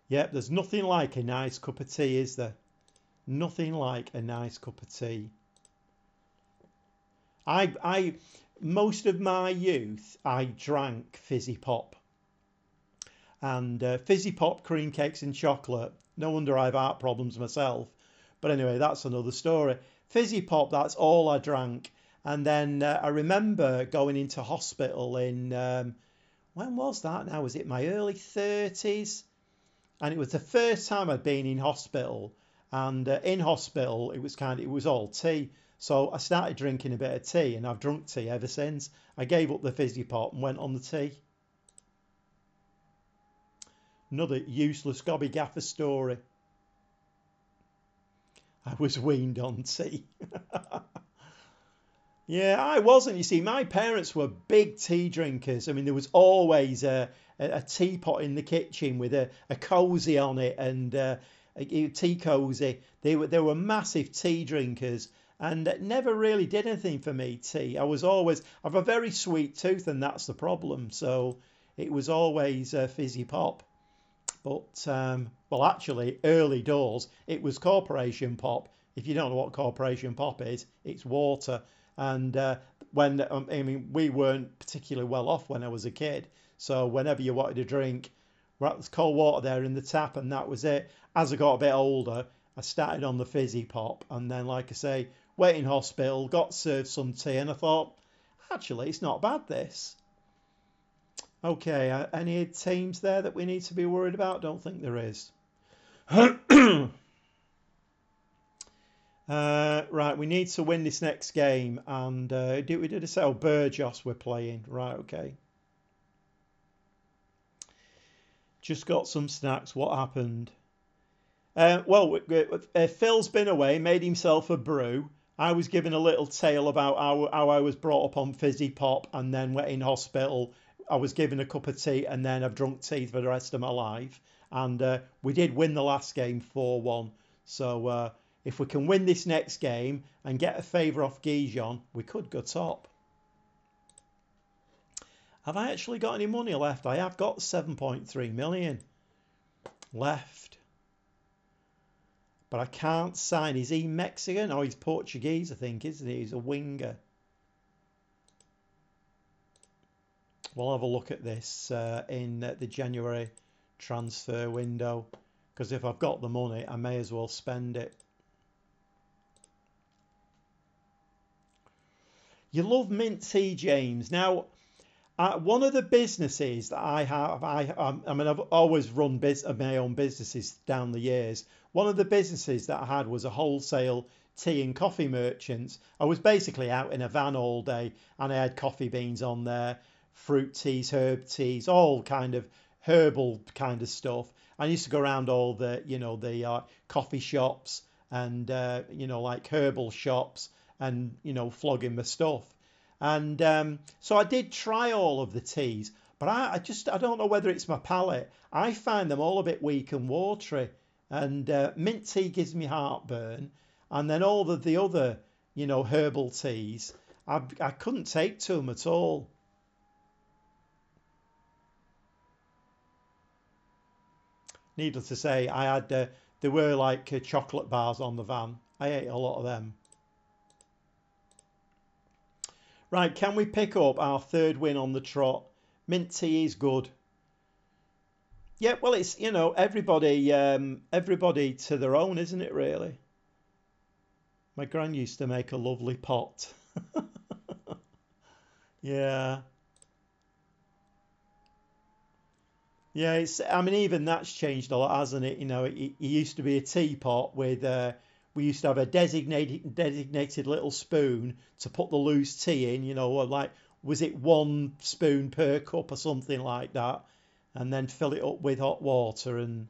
Yep, there's nothing like a nice cup of tea, is there? Nothing like a nice cup of tea. Most of my youth, I drank fizzy pop. And fizzy pop, cream cakes and chocolate. No wonder I have heart problems myself. But anyway, that's another story. Fizzy pop, that's all I drank. And then I remember going into hospital in, when was that now? Was it my early 30s? And it was the first time I'd been in hospital. And in hospital, it was all tea. So I started drinking a bit of tea, and I've drunk tea ever since. I gave up the fizzy pop and went on the tea. Another useless gobby gaffer story. I was weaned on tea. Yeah, I wasn't. You see, my parents were big tea drinkers. I mean, there was always a teapot in the kitchen with a cosy on it and a tea cosy. They were massive tea drinkers and never really did anything for me, tea. I have a very sweet tooth, and that's the problem. So it was always fizzy pop. But, well, actually, early doors, it was Corporation Pop. If you don't know what Corporation Pop is, it's water. And we weren't particularly well off when I was a kid. So whenever you wanted a drink, there's cold water there in the tap, and that was it. As I got a bit older, I started on the fizzy pop. And then, like I say, went in hospital, got served some tea, and I thought, actually, it's not bad, this. Okay, any teams there that we need to be worried about? Don't think there is. Right, we need to win this next game. And we did a say, Burgos we're playing. Right, okay. Just got some snacks. What happened? Well, Phil's been away, made himself a brew. I was given a little tale about how I was brought up on fizzy pop and then went in hospital. I was given a cup of tea, and then I've drunk tea for the rest of my life. And we did win the last game 4-1. So, if we can win this next game and get a favour off Gijon, we could go top. Have I actually got any money left? I have got 7.3 million left. But I can't sign. Is he Mexican? Oh, he's Portuguese, I think, isn't he? He's a winger. We'll have a look at this in the January transfer window. Because if I've got the money, I may as well spend it. You love mint tea, James. Now, one of the businesses that I have, I mean, I've always run my own businesses down the years. One of the businesses that I had was a wholesale tea and coffee merchant. I was basically out in a van all day, and I had coffee beans on there, fruit teas, herb teas, all kind of herbal kind of stuff. I used to go around all the, the coffee shops and, like herbal shops and, flogging my stuff. And so I did try all of the teas, but I don't know whether it's my palate. I find them all a bit weak and watery. And mint tea gives me heartburn. And then all of the other, herbal teas, I couldn't take to them at all. Needless to say, I had there were like chocolate bars on the van. I ate a lot of them. Right, can we pick up our third win on the trot? Mint tea is good. Yeah, well, it's, everybody to their own, isn't it, really? My gran used to make a lovely pot. Yeah. Yeah, I mean, even that's changed a lot, hasn't it? It used to be a teapot with, we used to have a designated little spoon to put the loose tea in, or like, was it 1 spoon per cup or something like that? And then fill it up with hot water. And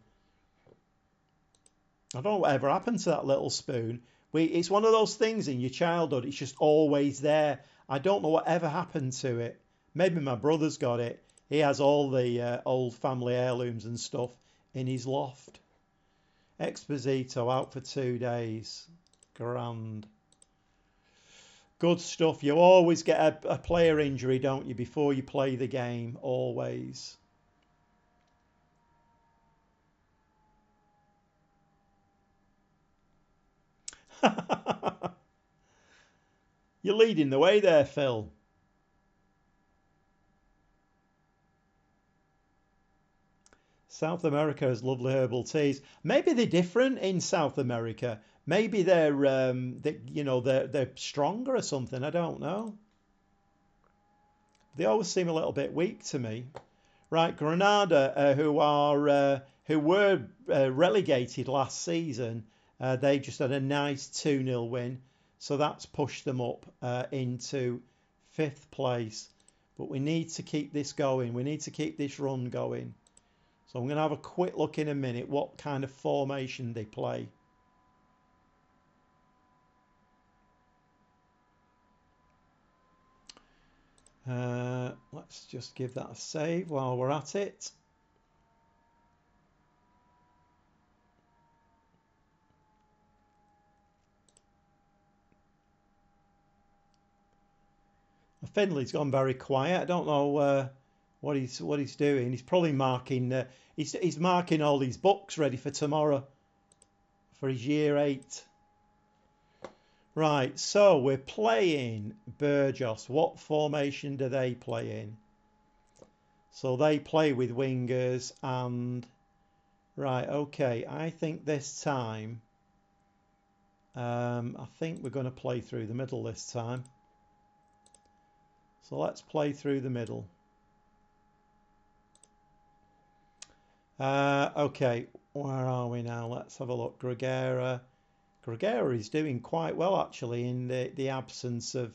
I don't know whatever happened to that little spoon. It's one of those things in your childhood, it's just always there. I don't know whatever happened to it. Maybe my brother's got it. He has all the old family heirlooms and stuff in his loft. Exposito out for 2 days. Grand. Good stuff. You always get a player injury, don't you, before you play the game? Always. You're leading the way there, Phil. South America has lovely herbal teas. Maybe they're different in South America. Maybe they're stronger or something. I don't know. They always seem a little bit weak to me. Right, Granada, who were relegated last season, they just had a nice 2-0 win, so that's pushed them up into 5th place. But we need to keep this going. We need to keep this run going. So I'm going to have a quick look in a minute what kind of formation they play. Let's just give that a save while we're at it. Finley's gone very quiet. I don't know what he's doing. He's probably marking. He's marking all these books ready for tomorrow for his year 8. Right, so we're playing Burgos. What formation do they play in? So they play with wingers and... Right, okay. I think this time... I think we're going to play through the middle this time. So let's play through the middle. Okay, where are we now? Let's have a look. Gregera is doing quite well, actually, in the absence of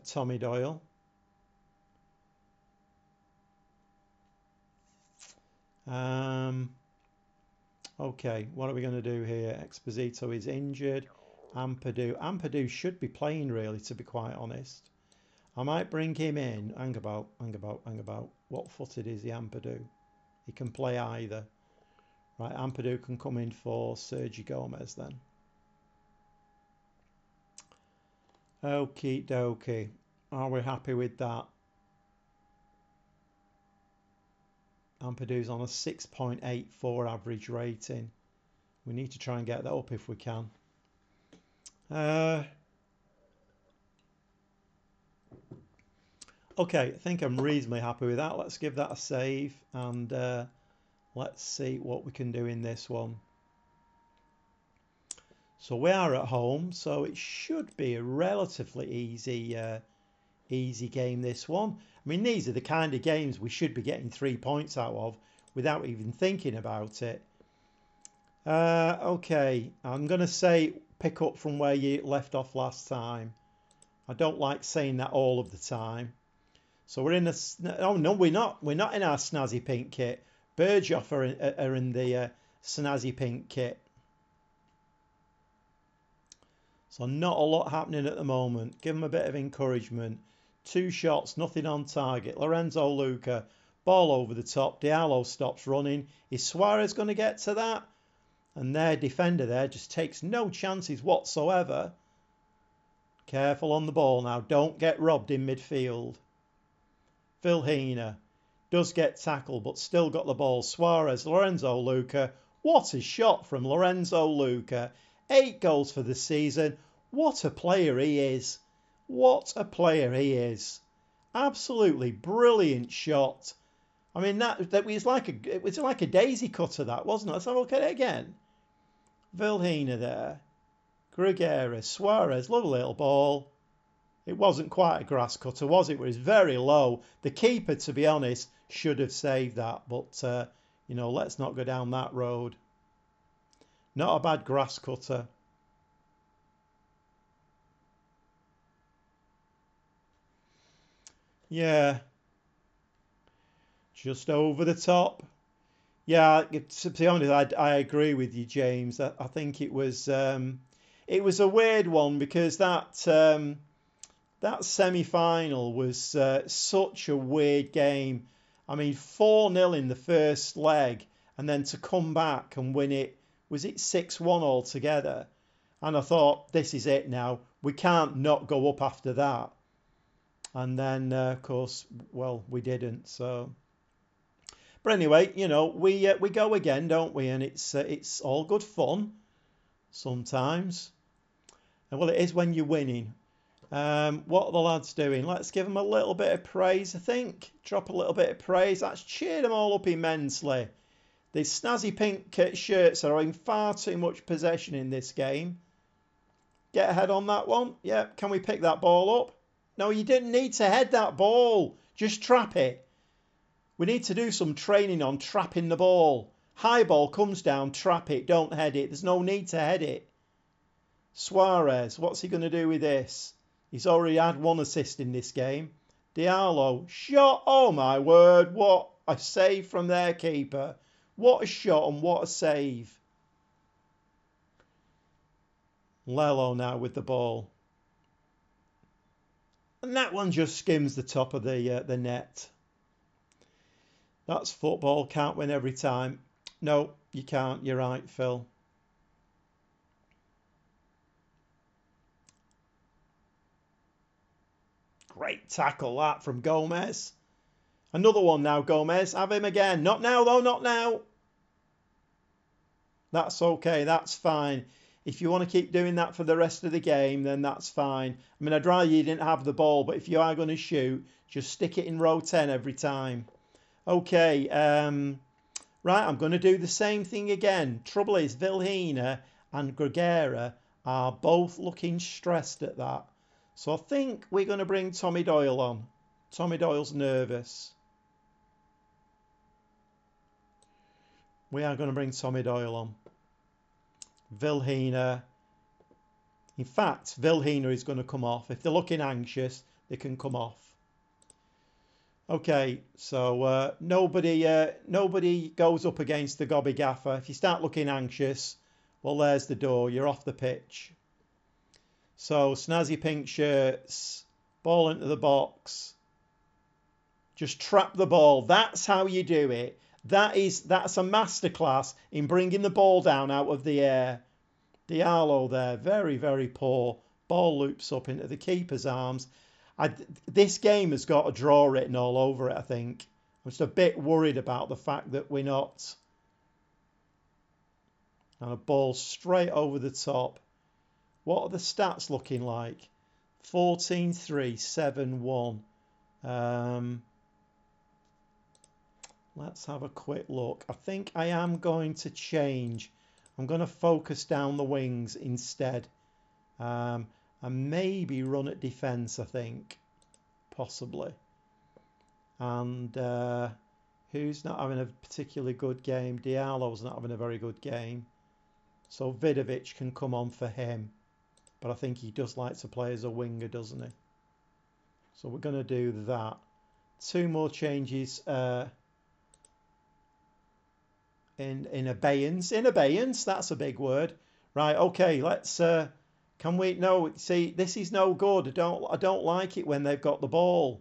Tommy Doyle. Okay, what are we going to do here? Exposito is injured. Ampadu should be playing, really, to be quite honest. I might bring him in. Hang about. What footed is the Ampadu? He can play either. Right, Ampadu can come in for Sergio Gomez then. Okie dokie. Are we happy with that? Ampadu's on a 6.84 average rating. We need to try and get that up if we can. Okay, I think I'm reasonably happy with that. Let's give that a save and let's see what we can do in this one. So we are at home, so it should be a relatively easy game, this one. I mean, these are the kind of games we should be getting 3 points out of without even thinking about it. Okay, I'm going to say pick up from where you left off last time. I don't like saying that all of the time. So we're in a... Oh, no, we're not. We're not in our snazzy pink kit. Berghoff are in the snazzy pink kit. So not a lot happening at the moment. Give them a bit of encouragement. 2 shots, nothing on target. Lorenzo Luca, ball over the top. Diallo stops running. Is Suarez going to get to that? And their defender there just takes no chances whatsoever. Careful on the ball now. Don't get robbed in midfield. Vilhena does get tackled, but still got the ball. Suarez, Lorenzo Luca. What a shot from Lorenzo Luca. 8 goals for the season. What a player he is. What a player he is. Absolutely brilliant shot. I mean, that was like a daisy cutter, that, wasn't it? Let's have a look at it again. Vilhena there. Gregera, Suarez, lovely little ball. It wasn't quite a grass cutter, was it? It was very low. The keeper, to be honest, should have saved that. But, you know, let's not go down that road. Not a bad grass cutter. Yeah. Just over the top. Yeah, to be honest, I agree with you, James. I think it was a weird one because that semi-final was such a weird game. I mean, 4-0 in the first leg, and then to come back and win it, was it 6-1 altogether? And I thought, this is it now. We can't not go up after that. And then, of course, well, we didn't. So, but anyway, you know, we go again, don't we? And it's all good fun sometimes. And well, it is when you're winning. What are the lads doing? Let's give them a little bit of praise, I think. Drop a little bit of praise. That's cheered them all up immensely. The snazzy pink shirts are having far too much possession in this game. Get ahead on that one. Yeah, can we pick that ball up? No, you didn't need to head that ball. Just trap it. We need to do some training on trapping the ball. High ball comes down, trap it, don't head it. There's no need to head it. Suarez, what's he going to do with this? He's already had 1 assist in this game. Diallo, shot. Oh my word, what a save from their keeper. What a shot and what a save. Lello now with the ball. And that one just skims the top of the net. That's football. Can't win every time. No, you can't. You're right, Phil. Great tackle that from Gomez. Another one now, Gomez. Have him again. Not now, though. Not now. That's okay. That's fine. If you want to keep doing that for the rest of the game, then that's fine. I mean, I'd rather you didn't have the ball, but if you are going to shoot, just stick it in row 10 every time. Okay, right, I'm going to do the same thing again. Trouble is, Vilhena and Gregera are both looking stressed at that. So I think we're going to bring Tommy Doyle on. Tommy Doyle's nervous. We are going to bring Tommy Doyle on. Vilhena. In fact, Vilhena is going to come off. If they're looking anxious, they can come off. Okay, so nobody goes up against the Gobby Gaffer. If you start looking anxious, well, there's the door. You're off the pitch. So, snazzy pink shirts. Ball into the box. Just trap the ball. That's how you do it. That's a masterclass in bringing the ball down out of the air. Diallo there, very, very poor. Ball loops up into the keeper's arms. This game has got a draw written all over it, I think. I'm just a bit worried about the fact that we're not. And a ball straight over the top. What are the stats looking like? 14-3, 7-1. Let's have a quick look. I think I am going to change. I'm going to focus down the wings instead. And maybe run at defence, I think. Possibly. And who's not having a particularly good game? Diallo's not having a very good game. So Vidovic can come on for him. But I think he does like to play as a winger, doesn't he? So we're going to do that. 2 more changes in abeyance. In abeyance, that's a big word. Right, okay, let's... can we... No, see, this is no good. I don't like it when they've got the ball.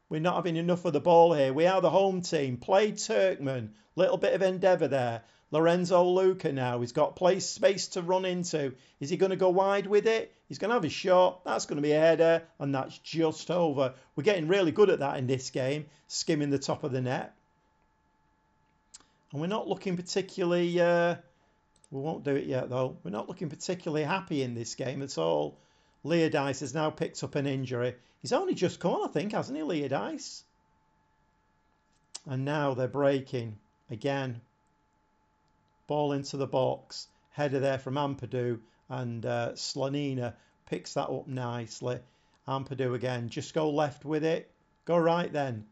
We're not having enough of the ball here. We are the home team. Played Turkmen. Little bit of endeavour there. Lorenzo Luca now. He's got space to run into. Is he going to go wide with it? He's going to have a shot. That's going to be a header. And that's just over. We're getting really good at that in this game. Skimming the top of the net. And we're not looking particularly... we won't do it yet, though. We're not looking particularly happy in this game at all. Leodice has now picked up an injury. He's only just come on, I think, hasn't he, Leodice? And now they're breaking. Again. Ball into the box. Header there from Ampadu. And Slonina picks that up nicely. Ampadu again. Just go left with it. Go right then.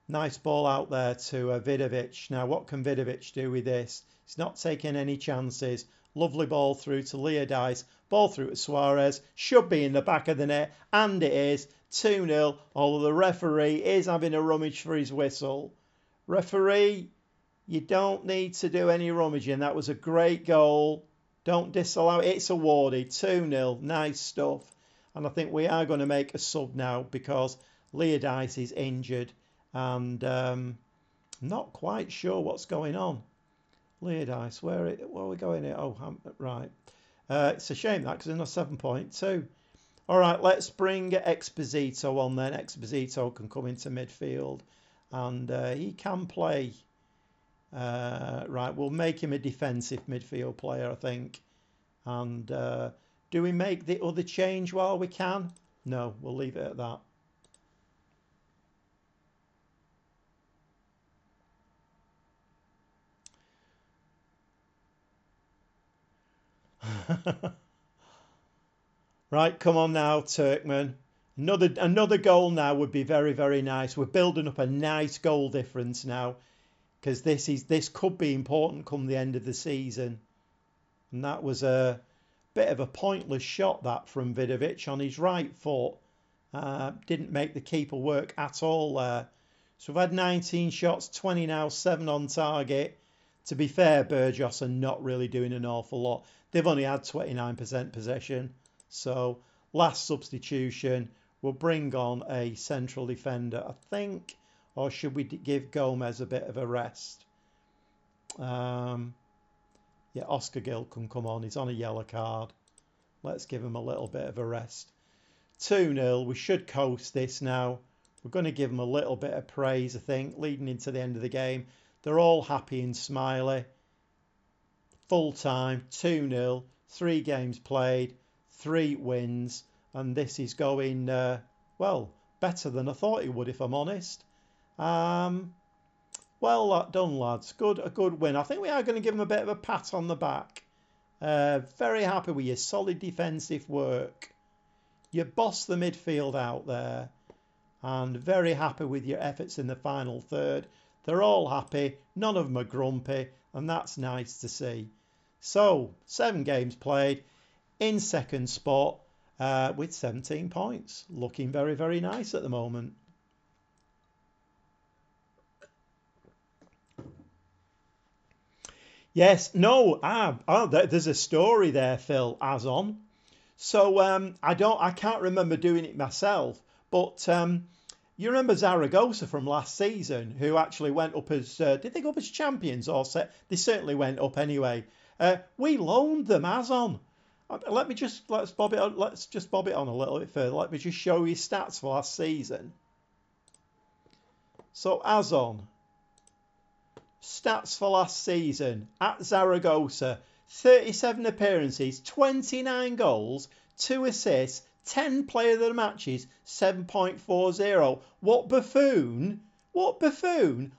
Nice ball out there to Vidovic. Now, what can Vidovic do with this? He's not taking any chances. Lovely ball through to Leodice. Ball through to Suarez. Should be in the back of the net. And it is 2-0. Although the referee is having a rummage for his whistle. Referee, you don't need to do any rummaging. That was a great goal. Don't disallow it. It's awarded. 2-0. Nice stuff. And I think we are going to make a sub now because Leodice is injured. And I'm not quite sure what's going on. Leodice, where are we going here? Oh, right. It's a shame that because they're not 7.2. All right, let's bring Exposito on then. Exposito can come into midfield and he can play. Right, we'll make him a defensive midfield player, I think. And do we make the other change while we can? No, we'll leave it at that. Right, come on now, Turkmen. Another goal now would be very, very nice. We're building up a nice goal difference now because this could be important come the end of the season. And that was a bit of a pointless shot that from Vidovic on his right foot. Didn't make the keeper work at all there. So we've had 19 shots, 20 now, 7 on target. To be fair, Burgos are not really doing an awful lot. They've only had 29% possession. So last substitution, we'll bring on a central defender, I think. Or should we give Gomez a bit of a rest? Yeah, Oscar Gil can come on. He's on a yellow card. Let's give him a little bit of a rest. 2-0. We should coast this now. We're going to give them a little bit of praise, I think, leading into the end of the game. They're all happy and smiley. Full time, 2-0, 3 games played, 3 wins, and this is going, well, better than I thought it would, if I'm honest. Well done, lads. A good win. I think we are going to give them a bit of a pat on the back. Very happy with your solid defensive work. You bossed the midfield out there, and very happy with your efforts in the final third. They're all happy. None of them are grumpy. And that's nice to see. So, 7 games played. In second spot with 17 points. Looking very, very nice at the moment. Yes. No. There's a story there, Phil, as on. So, I can't remember doing it myself. But You remember Zaragoza from last season, who actually went up as did they go up as champions or set? They certainly went up anyway. We loaned them as on. Let's bob it on. Let's just bob it on a little bit further. Let me just show you stats for last season. So as on stats for last season at Zaragoza: 37 appearances, 29 goals, 2 assists, 10 player of the matches, 7.40. What buffoon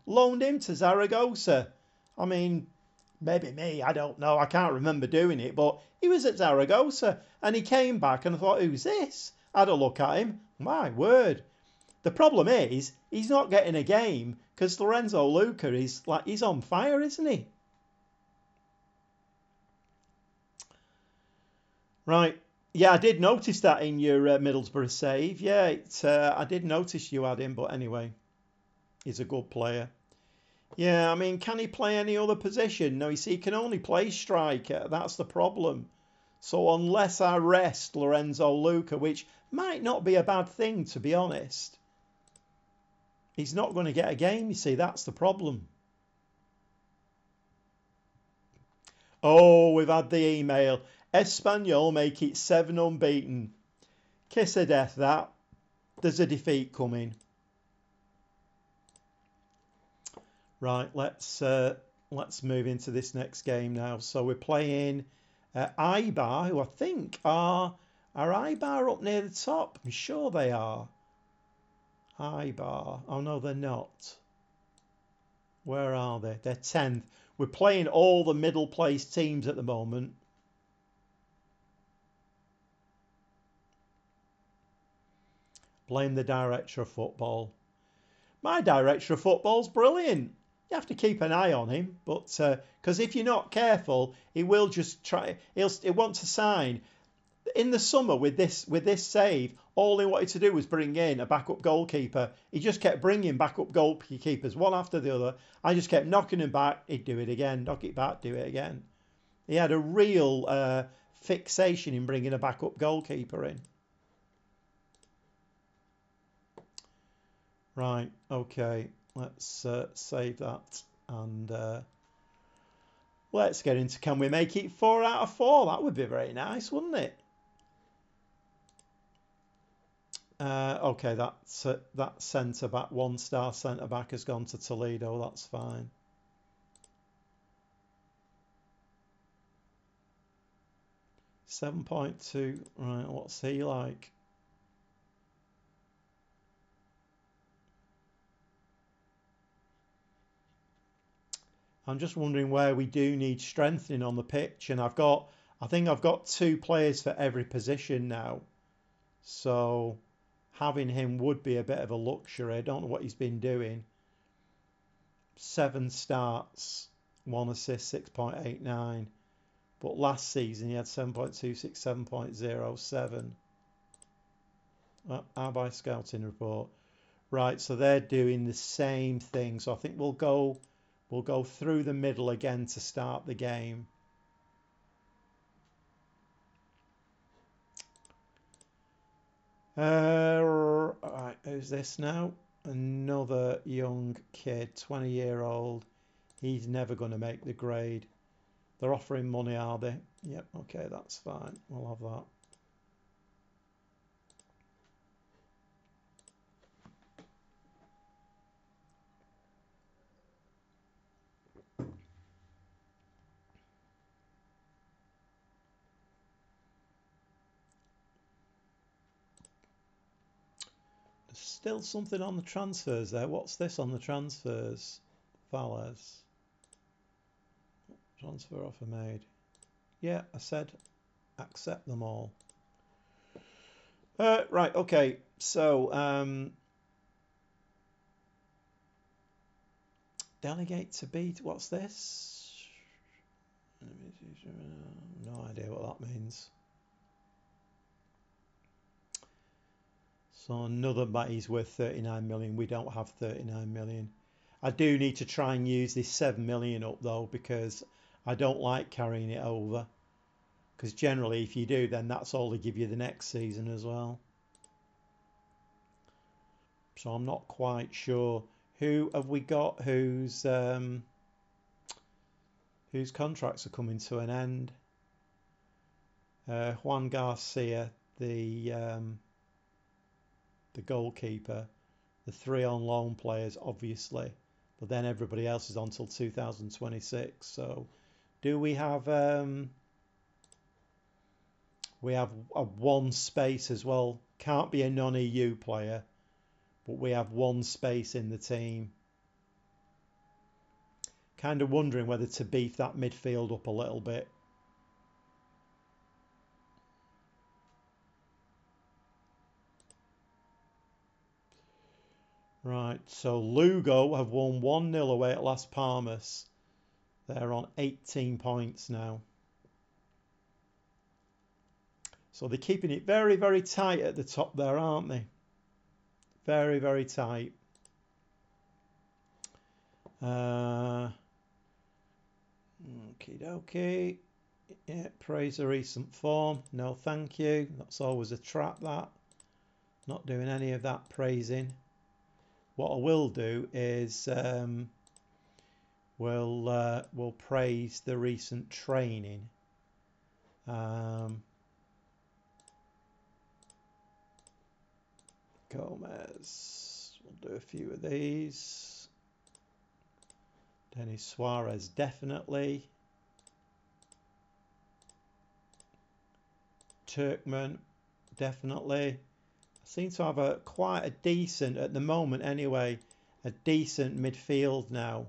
loaned him to Zaragoza? I mean, maybe me, I don't know. I can't remember doing it, but he was at Zaragoza and he came back and I thought, who's this? I had a look at him. My word. The problem is he's not getting a game because Lorenzo Luca is like, he's on fire, isn't he? Right. Yeah, I did notice that in your Middlesbrough save. Yeah, I did notice you had him, but anyway, he's a good player. Yeah, I mean, can he play any other position? No, you see, he can only play striker. That's the problem. So unless I rest Lorenzo Luca, which might not be a bad thing, to be honest, he's not going to get a game, you see. That's the problem. Oh, we've had the email. Espanyol make it 7 unbeaten. Kiss of death, that. There's a defeat coming. Right, let's move into this next game now. So we're playing Ibar, who I think are Ibar up near the top? I'm sure they are. Ibar. Oh no, they're not. Where are they? They're 10th. We're playing all the middle place teams at the moment. Blame the director of football. My director of football's brilliant. You have to keep an eye on him, but because if you're not careful, he will just try. He'll want to sign. In the summer with this save, all he wanted to do was bring in a backup goalkeeper. He just kept bringing backup goalkeepers one after the other. I just kept knocking him back. He'd do it again, knock it back, do it again. He had a real fixation in bringing a backup goalkeeper in. Right, okay, let's save that and let's get into, can we make it 4 out of 4? That would be very nice, wouldn't it? Okay, that centre back, 1-star centre back has gone to Toledo. That's fine. $7.2. Right, what's he like? I'm just wondering where we do need strengthening on the pitch, and I think I've got 2 players for every position now. So having him would be a bit of a luxury. I don't know what he's been doing. 7 starts, 1 assist, 6.89. But last season he had 7.26, 7.07. Our by scouting report. Right, so they're doing the same thing. So I think we'll go through the middle again to start the game. Right, who's this now? Another young kid, 20-year-old. He's never going to make the grade. They're offering money, are they? Yep, okay, that's fine. We'll have that. There's still something on the transfers there. What's this on the transfers? Valles. Transfer offer made. Yeah, I said accept them all. Right, okay. So, delegate to beat. What's this? No idea what that means. So another he's worth 39 million. We don't have 39 million. I do need to try and use this 7 million up though, because I don't like carrying it over. Because generally if you do, then that's all they give you the next season as well. So I'm not quite sure. Who have we got whose contracts are coming to an end? Juan Garcia, the goalkeeper, the 3 on loan players, obviously, but then everybody else is on till 2026. So, do we have a one space as well? Can't be a non-EU player, but we have one space in the team. Kind of wondering whether to beef that midfield up a little bit. Right, so Lugo have won 1-0 away at Las Palmas. They're on 18 points now. So they're keeping it very, very tight at the top there, aren't they? Very, very tight. Okie dokie. Yeah, praise the recent form. No, thank you. That's always a trap, that. Not doing any of that praising. What I will do is we'll praise the recent training. Gomez. We'll do a few of these. Denis Suarez, definitely. Turkman, definitely. I seem to have quite a decent, at the moment anyway, a decent midfield now.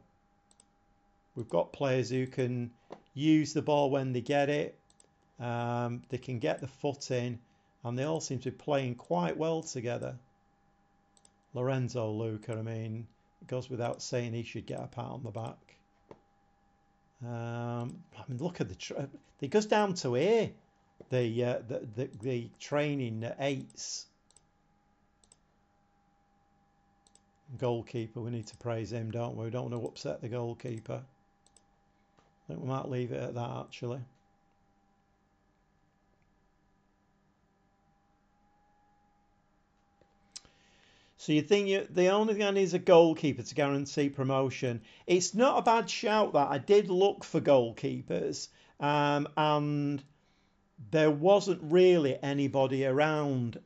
We've got players who can use the ball when they get it. They can get the foot in, and they all seem to be playing quite well together. Lorenzo Luca, I mean, it goes without saying he should get a pat on the back. I mean, look at it goes down to here. The training eights. Goalkeeper, we need to praise him, don't we? We don't want to upset the goalkeeper. I think we might leave it at that, actually. So you think the only thing I need is a goalkeeper to guarantee promotion. It's not a bad shout, that. I did look for goalkeepers, and there wasn't really anybody around.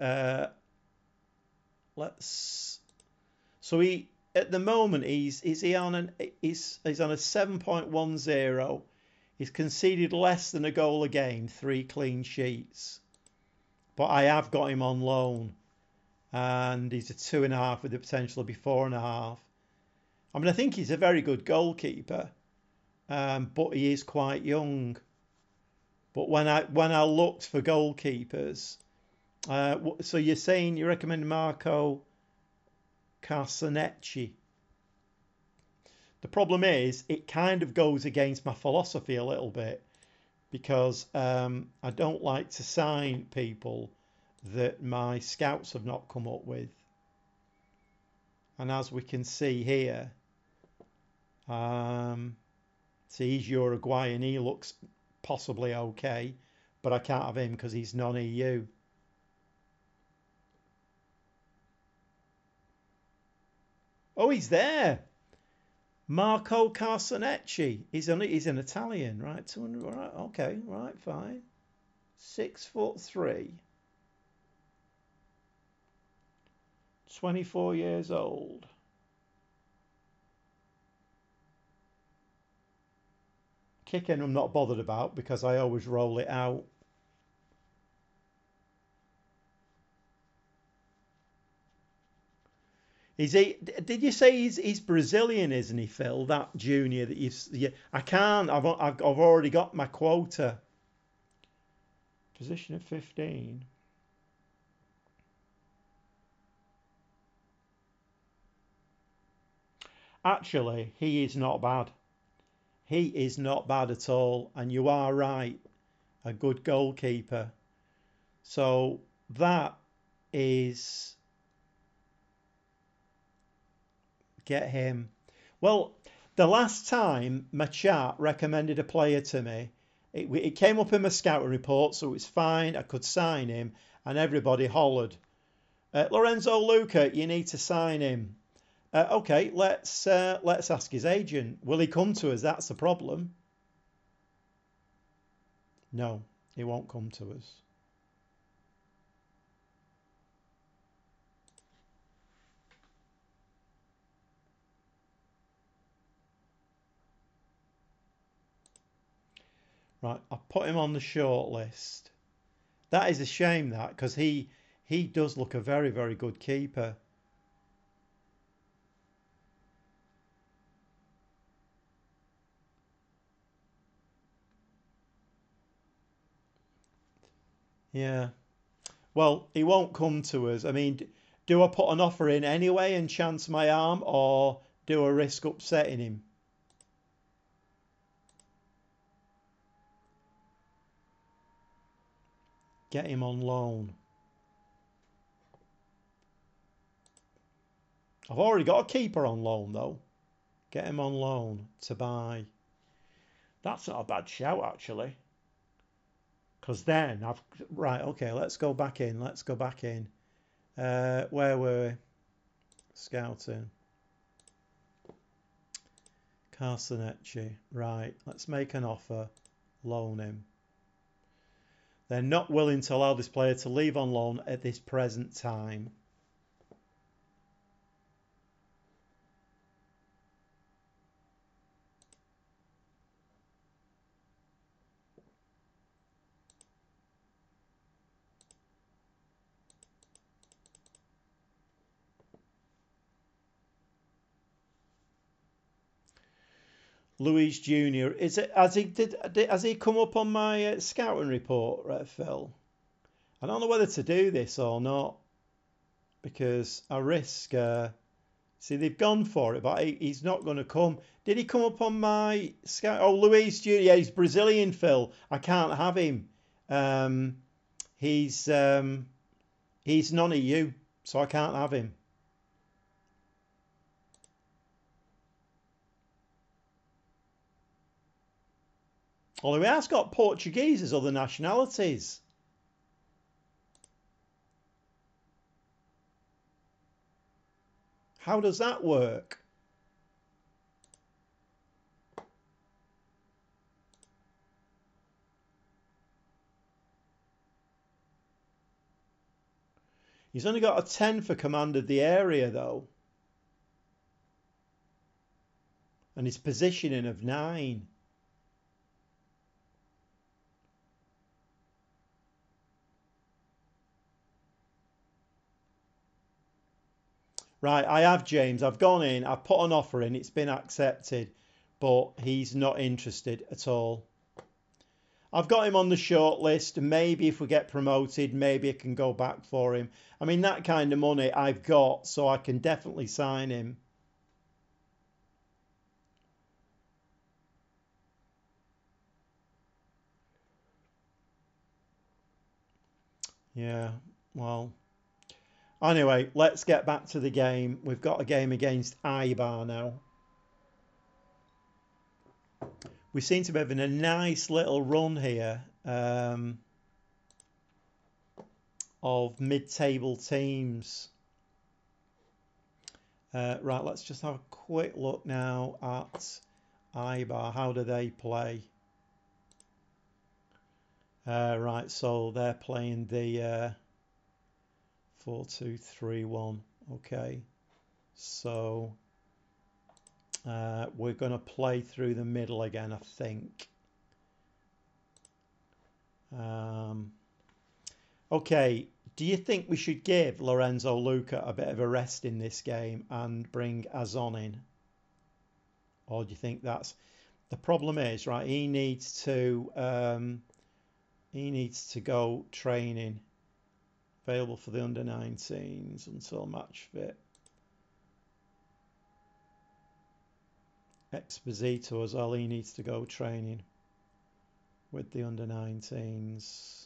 So he, at the moment, he's on a 7.10. He's conceded less than a goal a game, 3 clean sheets. But I have got him on loan, and he's a 2.5 with the potential to be 4.5. I mean, I think he's a very good goalkeeper, but he is quite young. But when I looked for goalkeepers, so you're saying you recommend Marco Carsonetti? The problem is, it kind of goes against my philosophy a little bit, because I don't like to sign people that my scouts have not come up with. And as we can see here, he's Uruguayan, he looks possibly okay, but I can't have him because he's non-EU. Oh, he's there. Marco Carsonetti. He's an Italian, right? 200. Right, okay, right, fine. 6'3". 24 years old. Kicking I'm not bothered about because I always roll it out. Is he? Did you say he's Brazilian, isn't he, Phil? That junior that yeah, I can't. I've already got my quota. Position of 15. Actually, he is not bad. He is not bad at all, and you are right. A good goalkeeper. So that is. Get him. Well, the last time my chat recommended a player to me, it came up in my scouting report, so it's fine. I could sign him, and everybody hollered. Lorenzo Luca, you need to sign him. Okay, let's ask his agent. Will he come to us? That's the problem. No, he won't come to us. Right, I'll put him on the short list. That is a shame, that, because he does look a very, very good keeper. Yeah. Well, he won't come to us. I mean, do I put an offer in anyway and chance my arm, or do I risk upsetting him? Get him on loan. I've already got a keeper on loan, though. Get him on loan to buy. That's not a bad shout, actually. Because then I've... Right, okay, let's go back in. Let's go back in. Where were we? Scouting. Carsonetti. Right, let's make an offer. Loan him. They're not willing to allow this player to leave on loan at this present time. Luis Jr. Is it? Has he come up on my scouting report, Phil? I don't know whether to do this or not because I risk. See, they've gone for it, but he's not going to come. Did he come up on my scout? Oh, Luis Jr. Yeah, he's Brazilian, Phil. I can't have him. Um, he's non-EU, so I can't have him. Although he has got Portuguese as other nationalities. How does that work? He's only got a 10 for command of the area, though. And his positioning of 9. Right, I have James. I've gone in. I've put an offer in. It's been accepted. But he's not interested at all. I've got him on the short list. Maybe if we get promoted, maybe I can go back for him. I mean, that kind of money I've got, so I can definitely sign him. Yeah, well... Anyway, let's get back to the game. We've got a game against Eibar now. We seem to be having a nice little run here of mid-table teams. Right, let's just have a quick look now at Eibar. How do they play? Right, so they're playing the 4-2-3-1. Okay, so we're going to play through the middle again, I think. Okay, do you think we should give Lorenzo Luca a bit of a rest in this game and bring Azon in? Or do you think that's... The problem is, right, he needs to go training. Available for the under-19s until match fit. Exposito as well, he needs to go training with the under-19s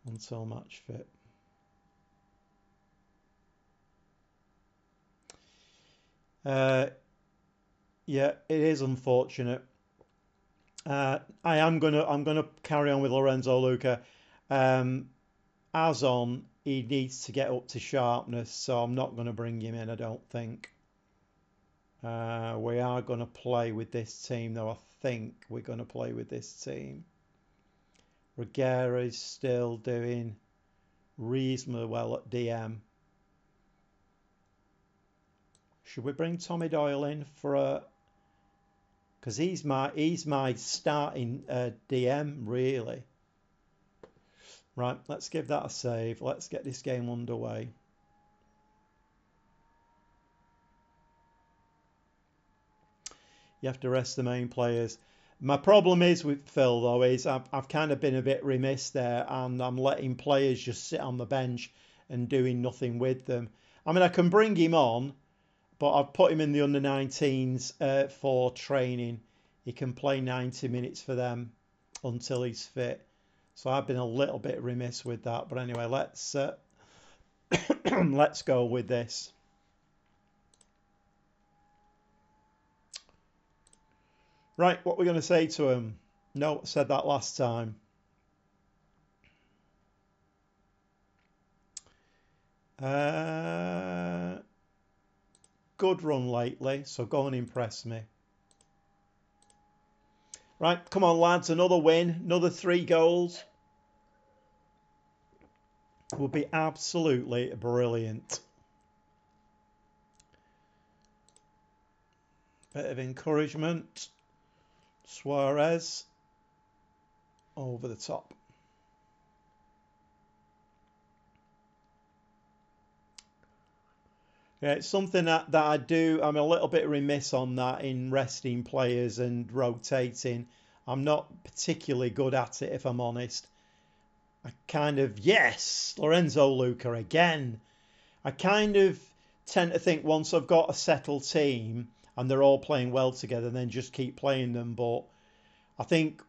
until match fit. Yeah, it is unfortunate. I'm gonna carry on with Lorenzo Luca. Azon he needs to get up to sharpness, so I'm not going to bring him in, I don't think. We are going to play with this team, though. I think we're going to play with this team. Reguera is still doing reasonably well at DM. Should we bring Tommy Doyle in for a... Because he's my starting DM, really. Right, let's give that a save. Let's get this game underway. You have to rest the main players. My problem is with Phil, though, is I've kind of been a bit remiss there, and I'm letting players just sit on the bench and doing nothing with them. I mean, I can bring him on, but I've put him in the under-19s for training. He can play 90 minutes for them until he's fit. So I've been a little bit remiss with that. But anyway, let's let's go with this. Right, what we're going to say to him. No, I said that last time. Good run lately, so go and impress me. Right, come on, lads, another win, another 3 goals. Would be absolutely brilliant. Bit of encouragement. Suarez over the top. Yeah, it's something that I do. I'm a little bit remiss on that in resting players and rotating. I'm not particularly good at it, if I'm honest. I kind of, yes, Lorenzo Luca again. I kind of tend to think once I've got a settled team and they're all playing well together, then just keep playing them. But I think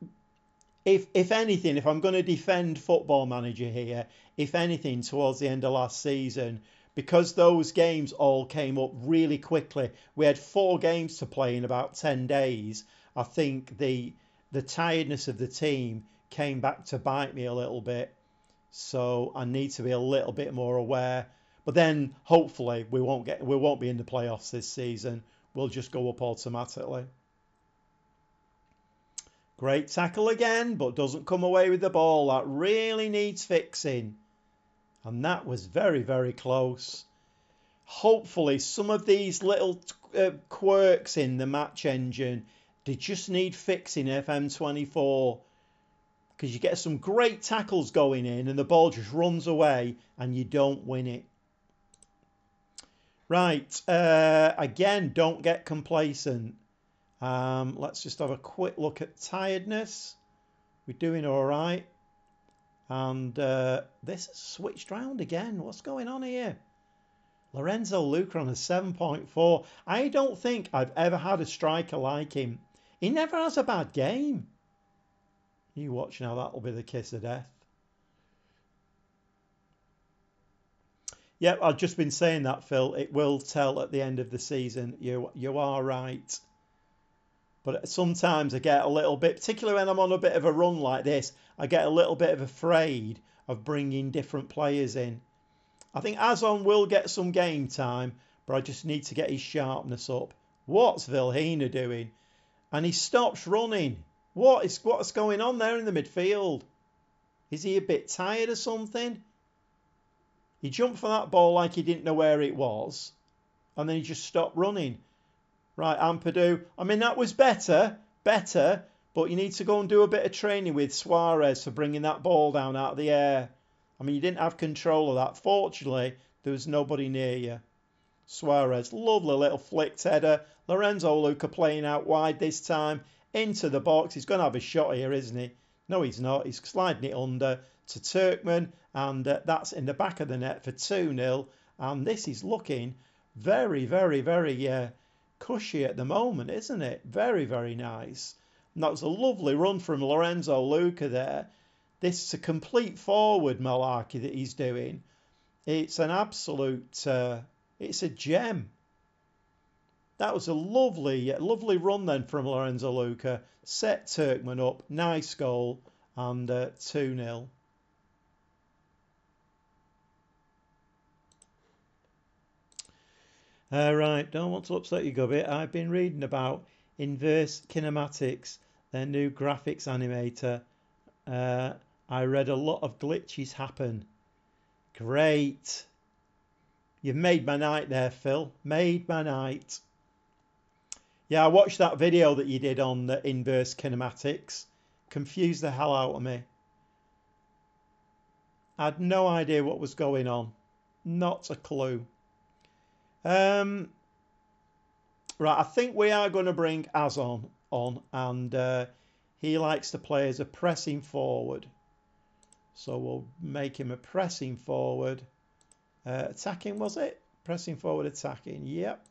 if anything, if I'm going to defend Football Manager here, if anything, towards the end of last season, because those games all came up really quickly, we had 4 games to play in about 10 days. I think the tiredness of the team came back to bite me a little bit. So I need to be a little bit more aware. But then hopefully we won't be in the playoffs this season. We'll just go up automatically. Great tackle again, but doesn't come away with the ball. That really needs fixing. And that was very, very close. Hopefully some of these little quirks in the match engine, they just need fixing, FM24. Because you get some great tackles going in and the ball just runs away and you don't win it. Right, again, don't get complacent. Let's just have a quick look at tiredness. We're doing all right. And this has switched round again. What's going on here? Lorenzo Luca on a 7.4. I don't think I've ever had a striker like him. He never has a bad game. You watch now, that'll be the kiss of death. Yep, I've just been saying that, Phil. It will tell at the end of the season. You are right. But sometimes I get a little bit, particularly when I'm on a bit of a run like this, I get a little bit of afraid of bringing different players in. I think Azon will get some game time, but I just need to get his sharpness up. What's Vilhena doing? And he stops running. What's going on there in the midfield? Is he a bit tired or something? He jumped for that ball like he didn't know where it was, and then he just stopped running. Right, Ampadu. I mean, that was better, but you need to go and do a bit of training with Suarez for bringing that ball down out of the air. I mean, you didn't have control of that. Fortunately, there was nobody near you. Suarez, lovely little flicked header. Lorenzo Luca playing out wide this time. Into the box. He's going to have a shot here, isn't he? No, he's not. He's sliding it under to Turkman, and that's in the back of the net for 2-0. And this is looking very, very, very cushy at the moment, isn't it? Very, very nice. And that was a lovely run from Lorenzo Luca there. This is a complete forward malarkey that he's doing. It's an absolute, it's a gem. That was a lovely, lovely run then from Lorenzo Luca. Set Turkman up. Nice goal. And 2-0. Right, don't want to upset you, Gubby. I've been reading about Inverse Kinematics, their new graphics animator. I read a lot of glitches happen. Great. You've made my night there, Phil. Made my night. Yeah, I watched that video that you did on the Inverse Kinematics. Confused the hell out of me. I had no idea what was going on. Not a clue. Right, I think we are going to bring Azon on, and he likes to play as a pressing forward. So we'll make him a pressing forward. Attacking, was it? Pressing forward, attacking. Yep.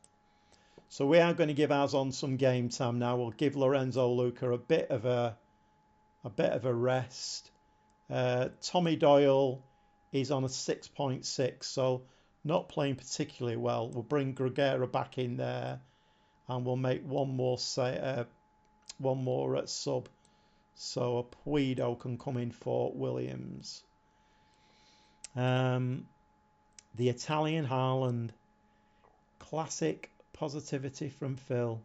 So we are going to give Azon some game time now. We'll give Lorenzo Luca a bit of a rest. Tommy Doyle is on a 6.6, so not playing particularly well. We'll bring Gregera back in there, and we'll make one more sub, so a Puido can come in for Williams. The Italian Haaland, classic positivity from Phil.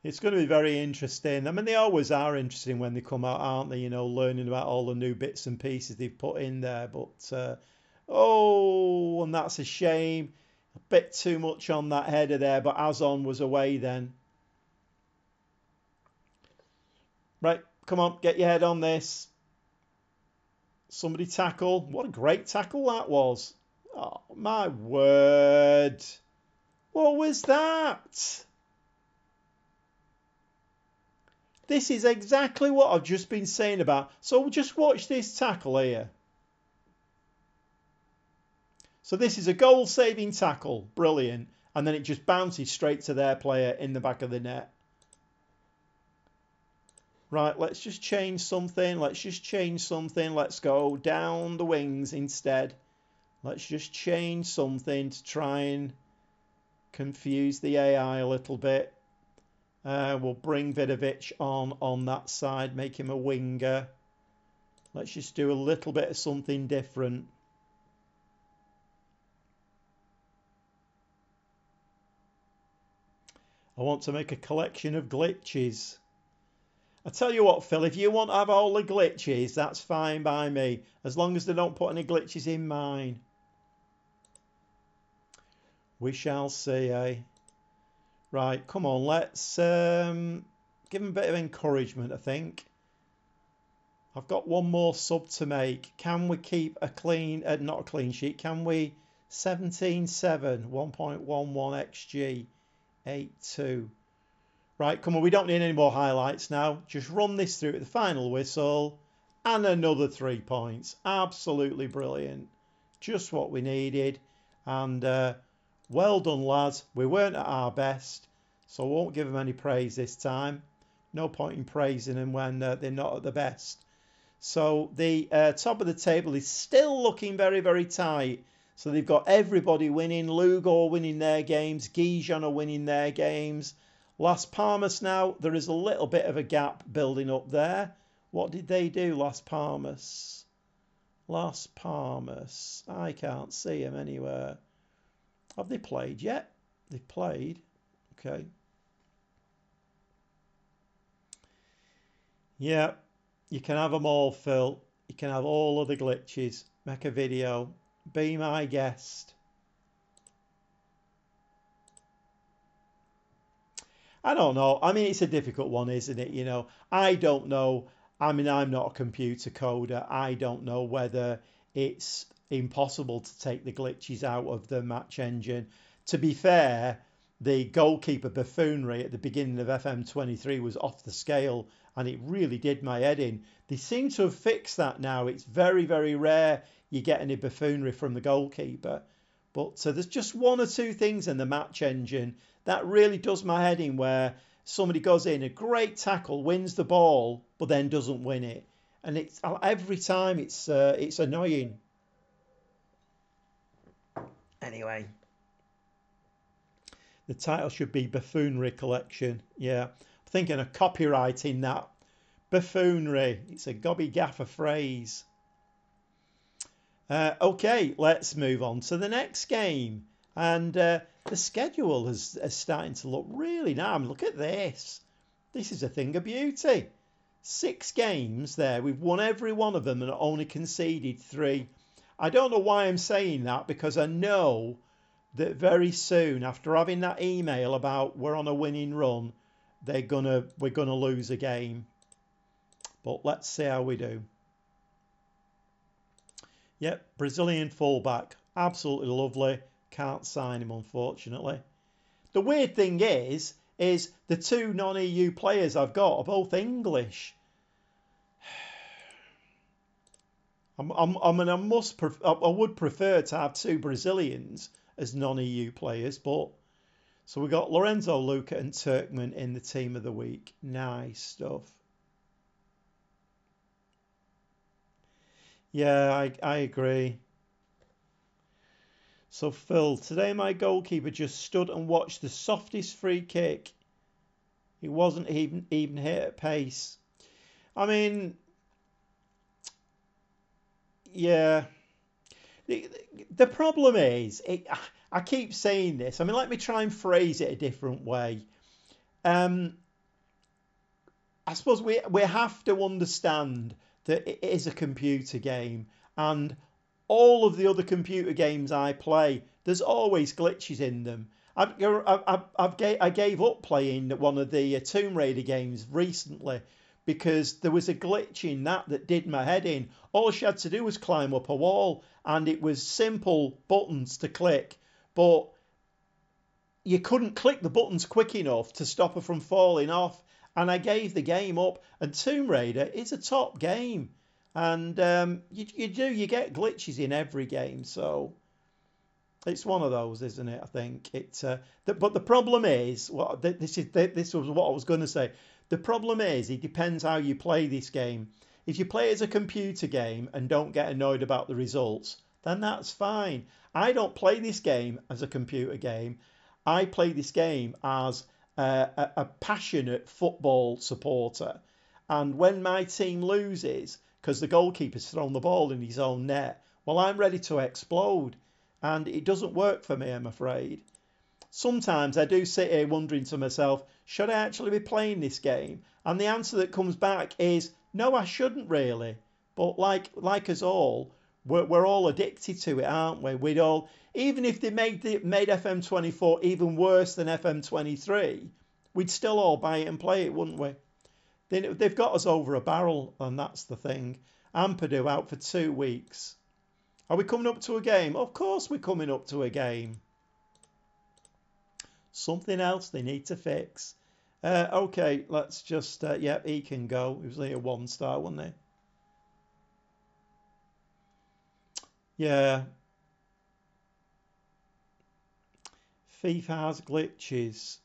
It's going to be very interesting. I mean, they always are interesting when they come out, aren't they? You know, learning about all the new bits and pieces they've put in there. But, oh, and that's a shame. A bit too much on that header there, but Azon was away then. Right, come on, get your head on this. Somebody tackle. What a great tackle that was. Oh, my word. What was that? This is exactly what I've just been saying about. So just watch this tackle here. So this is a goal-saving tackle. Brilliant. And then it just bounces straight to their player in the back of the net. Right, let's just change something. Let's go down the wings instead. Let's just change something to try and confuse the AI a little bit. We'll bring Vidovic on that side, make him a winger. Let's just do a little bit of something different. I want to make a collection of glitches. I tell you what, Phil, if you want to have all the glitches, that's fine by me, as long as they don't put any glitches in mine. We shall see, eh? Right, come on, let's give him a bit of encouragement, I think. I've got one more sub to make. Can we keep a clean, not a clean sheet, can we 17-7, 1.11 XG, 8-2. Right, come on, we don't need any more highlights now. Just run this through at the final whistle. And another 3 points. Absolutely brilliant. Just what we needed. And well done, lads. We weren't at our best, so I won't give them any praise this time. No point in praising them when they're not at the best. So the top of the table is still looking very, very tight. So they've got everybody winning. Lugo winning their games. Gijon are winning their games. Las Palmas now, there is a little bit of a gap building up there. What did they do, Las Palmas? Las Palmas. I can't see them anywhere. Have they played yet? They've played. Okay. Yeah, you can have them all, Phil. You can have all of the glitches. Make a video. Be my guest. I don't know. I mean, it's a difficult one, isn't it? You know, I don't know. I mean, I'm not a computer coder. I don't know whether it's impossible to take the glitches out of the match engine. To be fair, the goalkeeper buffoonery at the beginning of FM23 was off the scale, and it really did my head in. They seem to have fixed that now. It's very, very rare you get any buffoonery from the goalkeeper. But there's just one or two things in the match engine that really does my head in, where somebody goes in, a great tackle, wins the ball, but then doesn't win it. And it's every time it's annoying. Anyway, the title should be Buffoonery Collection. Yeah, I'm thinking of copyrighting that. Buffoonery. It's a gobby gaffer phrase. Okay, let's move on to the next game. And the schedule is starting to look really nice. Look at this. This is a thing of beauty. 6 games there. We've won every one of them and only conceded 3. I don't know why I'm saying that, because I know that very soon, after having that email about we're on a winning run, we're gonna lose a game. But let's see how we do. Yep, Brazilian fullback, absolutely lovely. Can't sign him, unfortunately. The weird thing is the 2 non-EU players I've got are both English. I mean, I would prefer to have 2 Brazilians as non-EU players, but so we got Lorenzo, Luca, and Turkman in the team of the week. Nice stuff. Yeah, I agree. So Phil, today my goalkeeper just stood and watched the softest free kick. He wasn't even hit at pace. I mean, yeah. The problem is, I keep saying this. I mean, let me try and phrase it a different way. I suppose we have to understand that it is a computer game, and all of the other computer games I play, there's always glitches in them. I gave up playing one of the Tomb Raider games recently because there was a glitch in that did my head in. All she had to do was climb up a wall, and it was simple buttons to click, but you couldn't click the buttons quick enough to stop her from falling off. And I gave the game up. And Tomb Raider is a top game, and you get glitches in every game, so it's one of those, isn't it? I think it's but the problem is, this was what I was going to say. The problem is, it depends how you play this game. If you play it as a computer game and don't get annoyed about the results, then that's fine. I don't play this game as a computer game. I play this game as a passionate football supporter. And when my team loses, because the goalkeeper's thrown the ball in his own net, well, I'm ready to explode. And it doesn't work for me, I'm afraid. Sometimes I do sit here wondering to myself, should I actually be playing this game? And the answer that comes back is, no, I shouldn't really. But like us all, we're all addicted to it, aren't we? We'd all, even if they made FM24 even worse than FM23, we'd still all buy it and play it, wouldn't we? They've got us over a barrel, and that's the thing. Ampadu out for 2 weeks. Are we coming up to a game? Of course we're coming up to a game. Something else they need to fix. Okay, let's just... yeah, he can go. He was only a 1-star, wasn't he? Yeah. FIFA has glitches.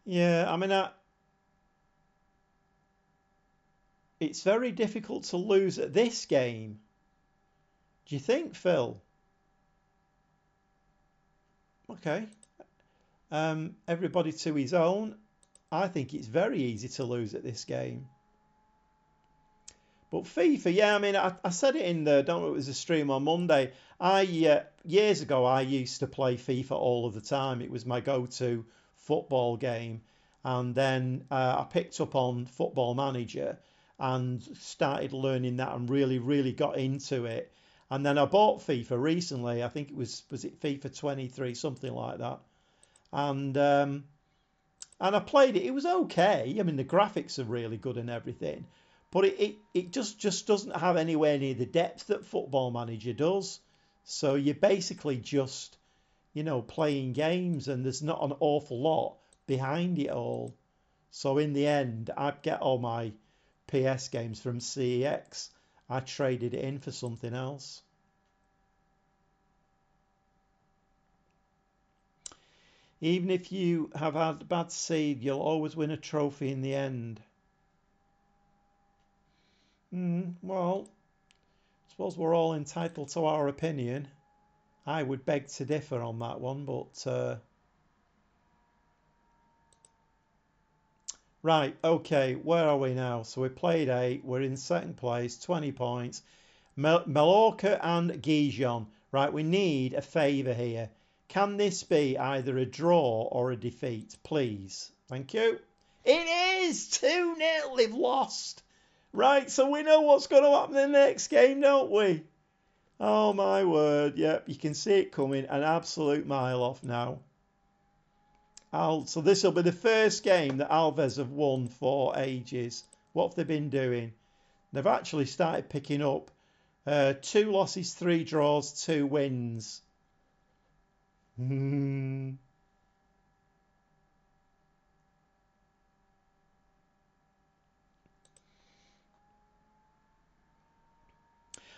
Yeah, I mean, it's very difficult to lose at this game. Do you think, Phil? Okay. Everybody to his own. I think it's very easy to lose at this game. But FIFA, yeah, I mean, I said it in the, don't know, it was a stream on Monday. Years ago, I used to play FIFA all of the time. It was my go-to football game. And then I picked up on Football Manager and started learning that and really, really got into it. And then I bought FIFA recently. I think it was it FIFA 23, something like that. And I played it. It was okay. I mean, the graphics are really good and everything, but it just doesn't have anywhere near the depth that Football Manager does. So you're basically just, playing games, and there's not an awful lot behind it all. So in the end, I'd get all my PS games from CEX. I traded it in for something else. Even if you have had bad seed, you'll always win a trophy in the end. Well, I suppose we're all entitled to our opinion. I would beg to differ on that one, but Right, okay, where are we now? So we played 8, we're in second place, 20 points. Mallorca and Gijon. Right, we need a favour here. Can this be either a draw or a defeat, please? Thank you. It is 2-0. They've lost. Right, so we know what's going to happen in the next game, don't we? Oh my word, yep, you can see it coming an absolute mile off now. So this will be the first game that Alves have won for ages. What have they been doing? They've actually started picking up 2 losses, 3 draws, 2 wins.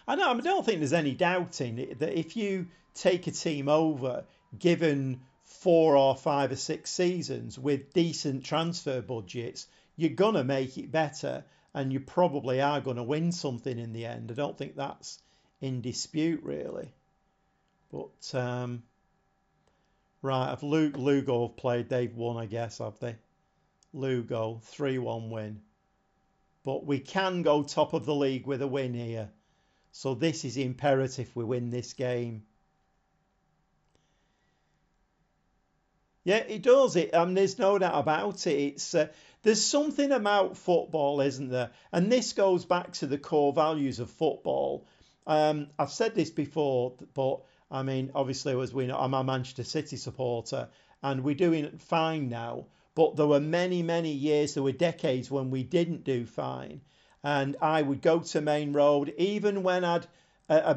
I don't think there's any doubting that if you take a team over, given 4 or 5 or 6 seasons with decent transfer budgets, you're gonna make it better, and you probably are gonna win something in the end. I don't think that's in dispute really. But right, have Lugo have played? They've won, I guess, have they? Lugo 3-1 win. But we can go top of the league with a win here. So this is imperative we win this game. Yeah, it does. There's no doubt about it. There's something about football, isn't there? And this goes back to the core values of football. I've said this before, but I mean, obviously, as we know, I'm a Manchester City supporter, and we're doing fine now. But there were many, many years, there were decades when we didn't do fine. And I would go to Main Road, even when I'd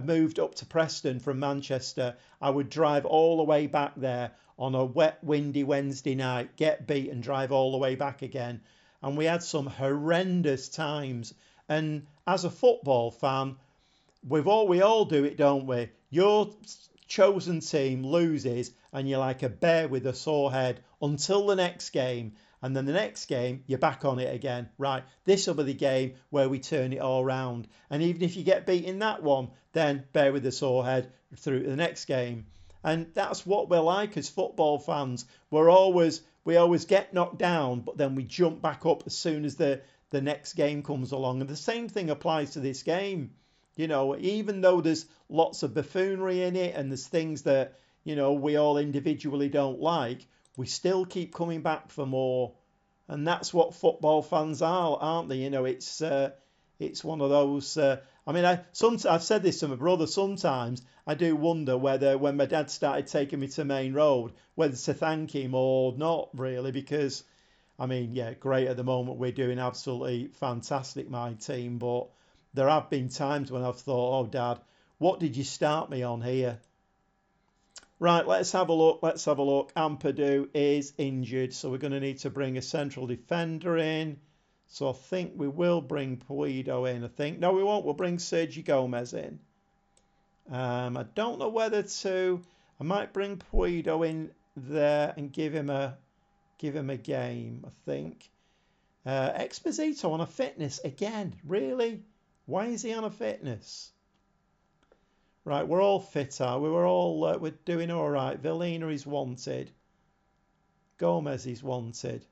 moved up to Preston from Manchester, I would drive all the way back there on a wet, windy Wednesday night, get beat and drive all the way back again. And we had some horrendous times. And as a football fan, we all do it, don't we? Your chosen team loses and you're like a bear with a sore head until the next game. And then the next game, you're back on it again. Right, this will be the game where we turn it all round. And even if you get beat in that one, then bear with the sore head through to the next game. And that's what we're like as football fans. We always get knocked down, but then we jump back up as soon as the next game comes along. And the same thing applies to this game. You know, even though there's lots of buffoonery in it and there's things that, you know, we all individually don't like, we still keep coming back for more. And that's what football fans are, aren't they? You know, it's one of those. I've said this to my brother. Sometimes I do wonder whether, when my dad started taking me to Main Road, whether to thank him or not, really, because, I mean, yeah, great at the moment. We're doing absolutely fantastic, my team. But there have been times when I've thought, oh, Dad, what did you start me on here? Right, let's have a look. Ampadu is injured, so we're going to need to bring a central defender in. So I think we will bring Puido in, I think. No, we won't. We'll bring Sergio Gomez in. I don't know whether to... I might bring Puido in there and give him a game, I think. Exposito on a fitness again. Really? Why is he on a fitness? Right, we're all fit, are we? We're doing all right. Villena is wanted. Gomez is wanted.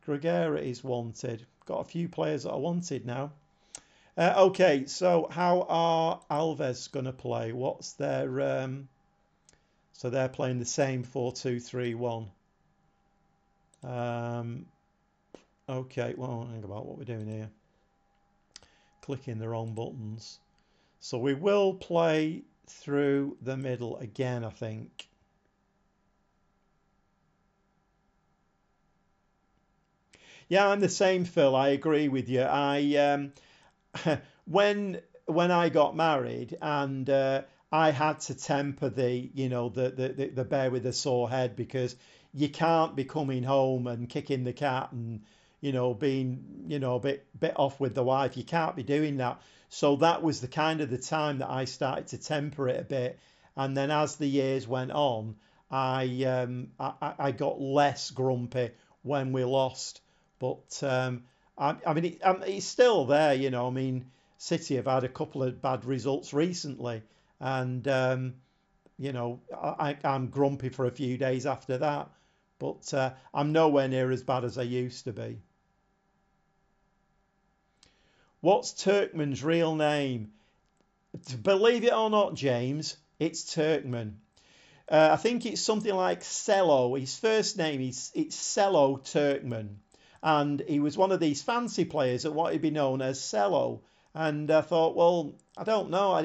Gregera is wanted. Got a few players that are wanted now. Okay, so how are Alves going to play? What's their... So they're playing the same 4-2-3-1. Okay, well, think about what we're doing here. Clicking the wrong buttons. So we will play through the middle again, I think. Yeah, I'm the same, Phil. I agree with you. When I got married and I had to temper the bear with the sore head, because you can't be coming home and kicking the cat and being a bit off with the wife. You can't be doing that. So that was the kind of the time that I started to temper it a bit. And then as the years went on, I got less grumpy when we lost. But it's still there, I mean, City have had a couple of bad results recently, and I'm grumpy for a few days after that. But I'm nowhere near as bad as I used to be. What's Turkmen's real name? Believe it or not, James, it's Turkmen. I think it's something like Cello. His first name it's Cello Turkmen, and he was one of these fancy players that wanted to be known as Cello. And I thought, well, I don't know.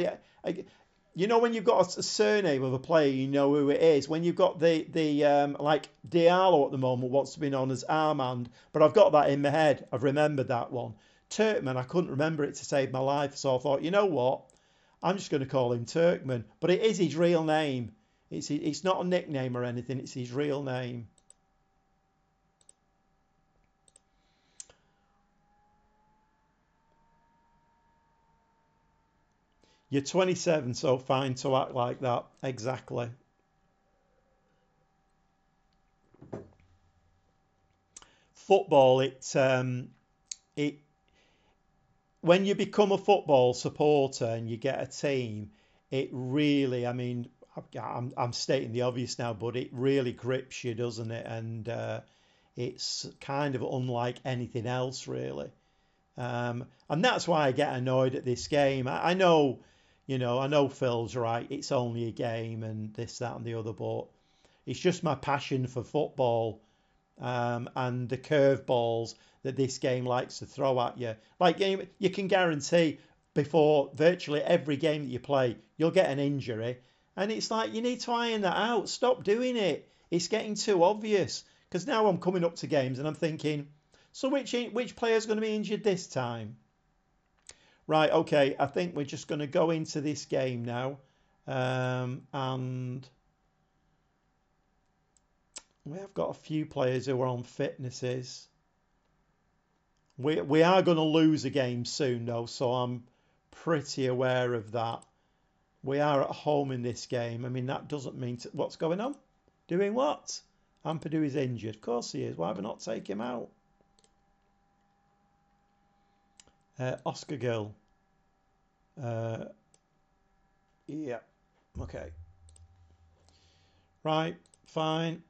You know, when you've got a surname of a player, you know who it is. When you've got the like Diallo at the moment wants to be known as Armand, but I've got that in my head. I've remembered that one. Turkmen, I couldn't remember it to save my life, so I thought, you know what? I'm just going to call him Turkmen. But it is his real name. It's not a nickname or anything. It's his real name. You're 27, so fine to act like that. Exactly. Football, it when you become a football supporter and you get a team, it really, I mean, I'm stating the obvious now, but it really grips you, doesn't it? And it's kind of unlike anything else, really. And that's why I get annoyed at this game. I know, I know Phil's right. It's only a game and this, that, and the other, but it's just my passion for football and the curveballs that this game likes to throw at you. Like you can guarantee before virtually every game that you play, you'll get an injury. And it's like, you need to iron that out. Stop doing it. It's getting too obvious. Because now I'm coming up to games and I'm thinking, so which player's going to be injured this time? Right, okay, I think we're just going to go into this game now. And we have got a few players who are on fitnesses. We are going to lose a game soon, though, so I'm pretty aware of that. We are at home in this game. I mean, that doesn't mean... What's going on? Doing what? Ampadu is injured. Of course he is. Why have I not taken him out? Oscar Gill. Yeah. Okay. Right. Fine.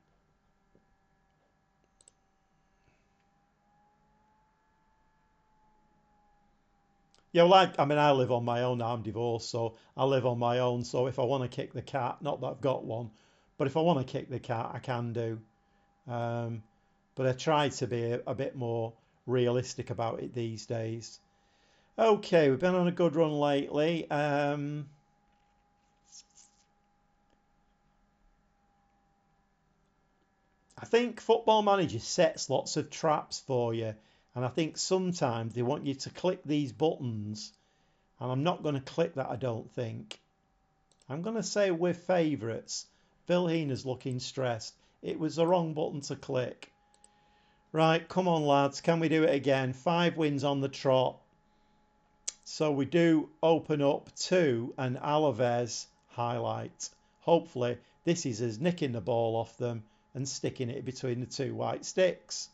Yeah, well, I mean, I live on my own. I'm divorced, so I live on my own. So if I want to kick the cat, not that I've got one, but if I want to kick the cat, I can do. Um, but I try to be a bit more realistic about it these days. Okay, we've been on a good run lately. I think Football Manager sets lots of traps for you, and I think sometimes they want you to click these buttons, and I'm not going to click that, I don't think. I'm going to say we're favourites. Phil Heena's looking stressed. It was the wrong button to click. Right, come on lads, can we do it again? 5 wins on the trot. So we do open up to an Alaves highlight. Hopefully this is us nicking the ball off them and sticking it between the 2 white sticks.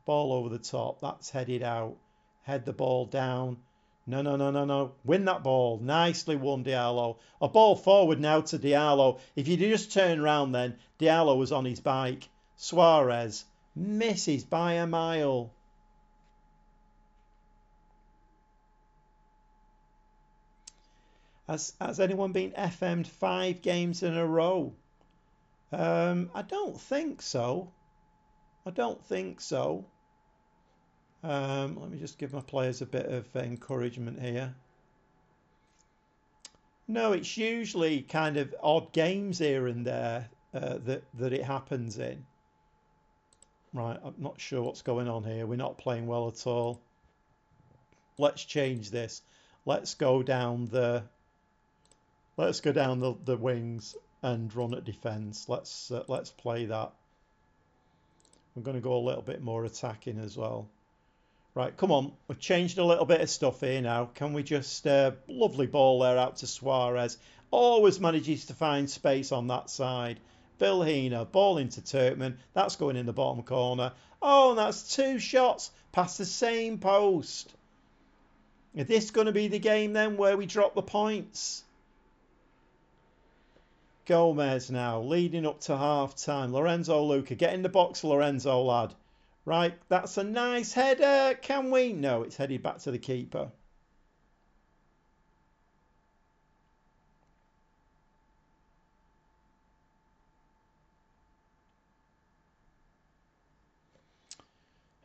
Ball over the top, that's headed out. Head the ball down. No, no, no, no, no. Win that ball. Nicely won, Diallo. A ball forward now to Diallo. If you just turn round then, Diallo was on his bike. Suarez misses by a mile. Has anyone been FM'd 5 games in a row? I don't think so. I don't think so. Let me just give my players a bit of encouragement here. No, it's usually kind of odd games here and there that it happens in. Right, I'm not sure what's going on here. We're not playing well at all. Let's change this. Let's go down the wings and run at defence. Let's play that. I'm going to go a little bit more attacking as well. Right, come on. We've changed a little bit of stuff here now. Can we just... lovely ball there out to Suarez. Always manages to find space on that side. Phil Heena, ball into Turkmen. That's going in the bottom corner. Oh, and that's 2 shots past the same post. Is this going to be the game then where we drop the points? Gomez now, leading up to half-time. Lorenzo Luca, get in the box, Lorenzo, lad. Right, that's a nice header. Can we? No, it's headed back to the keeper.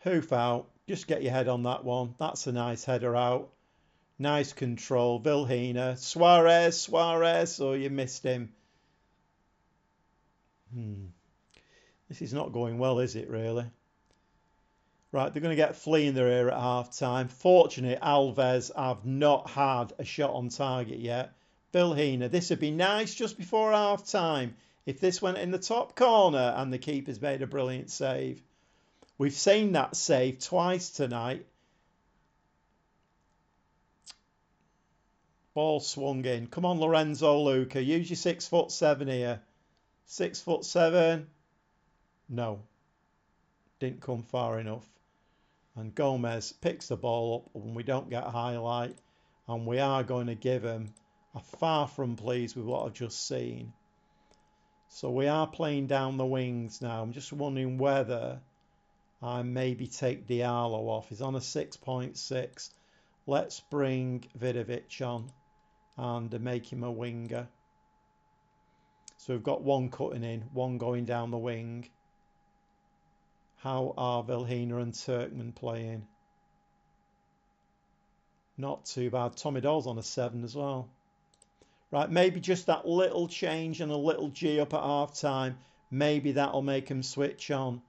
Hoof out. Just get your head on that one. That's a nice header out. Nice control. Vilhena. Suarez. Oh, you missed him. This is not going well, is it, really? Right, they're going to get Flea in their ear at half-time. Fortunately, Alves have not had a shot on target yet. Vilhena, this would be nice just before half-time if this went in the top corner and the keeper's made a brilliant save. We've seen that save twice tonight. Ball swung in. Come on, Lorenzo Luca. Use your 6'7" here. 6'7". No. Didn't come far enough. And Gomez picks the ball up and we don't get a highlight. And we are going to give him a far from pleased with what I've just seen. So we are playing down the wings now. I'm just wondering whether I maybe take Diallo off. He's on a 6.6. Let's bring Vidovic on and make him a winger. So we've got one cutting in, one going down the wing. How are Vilhena and Turkman playing? Not too bad. Tommy Dole's on a 7 as well. Right, maybe just that little change and a little G up at half time. Maybe that'll make him switch on.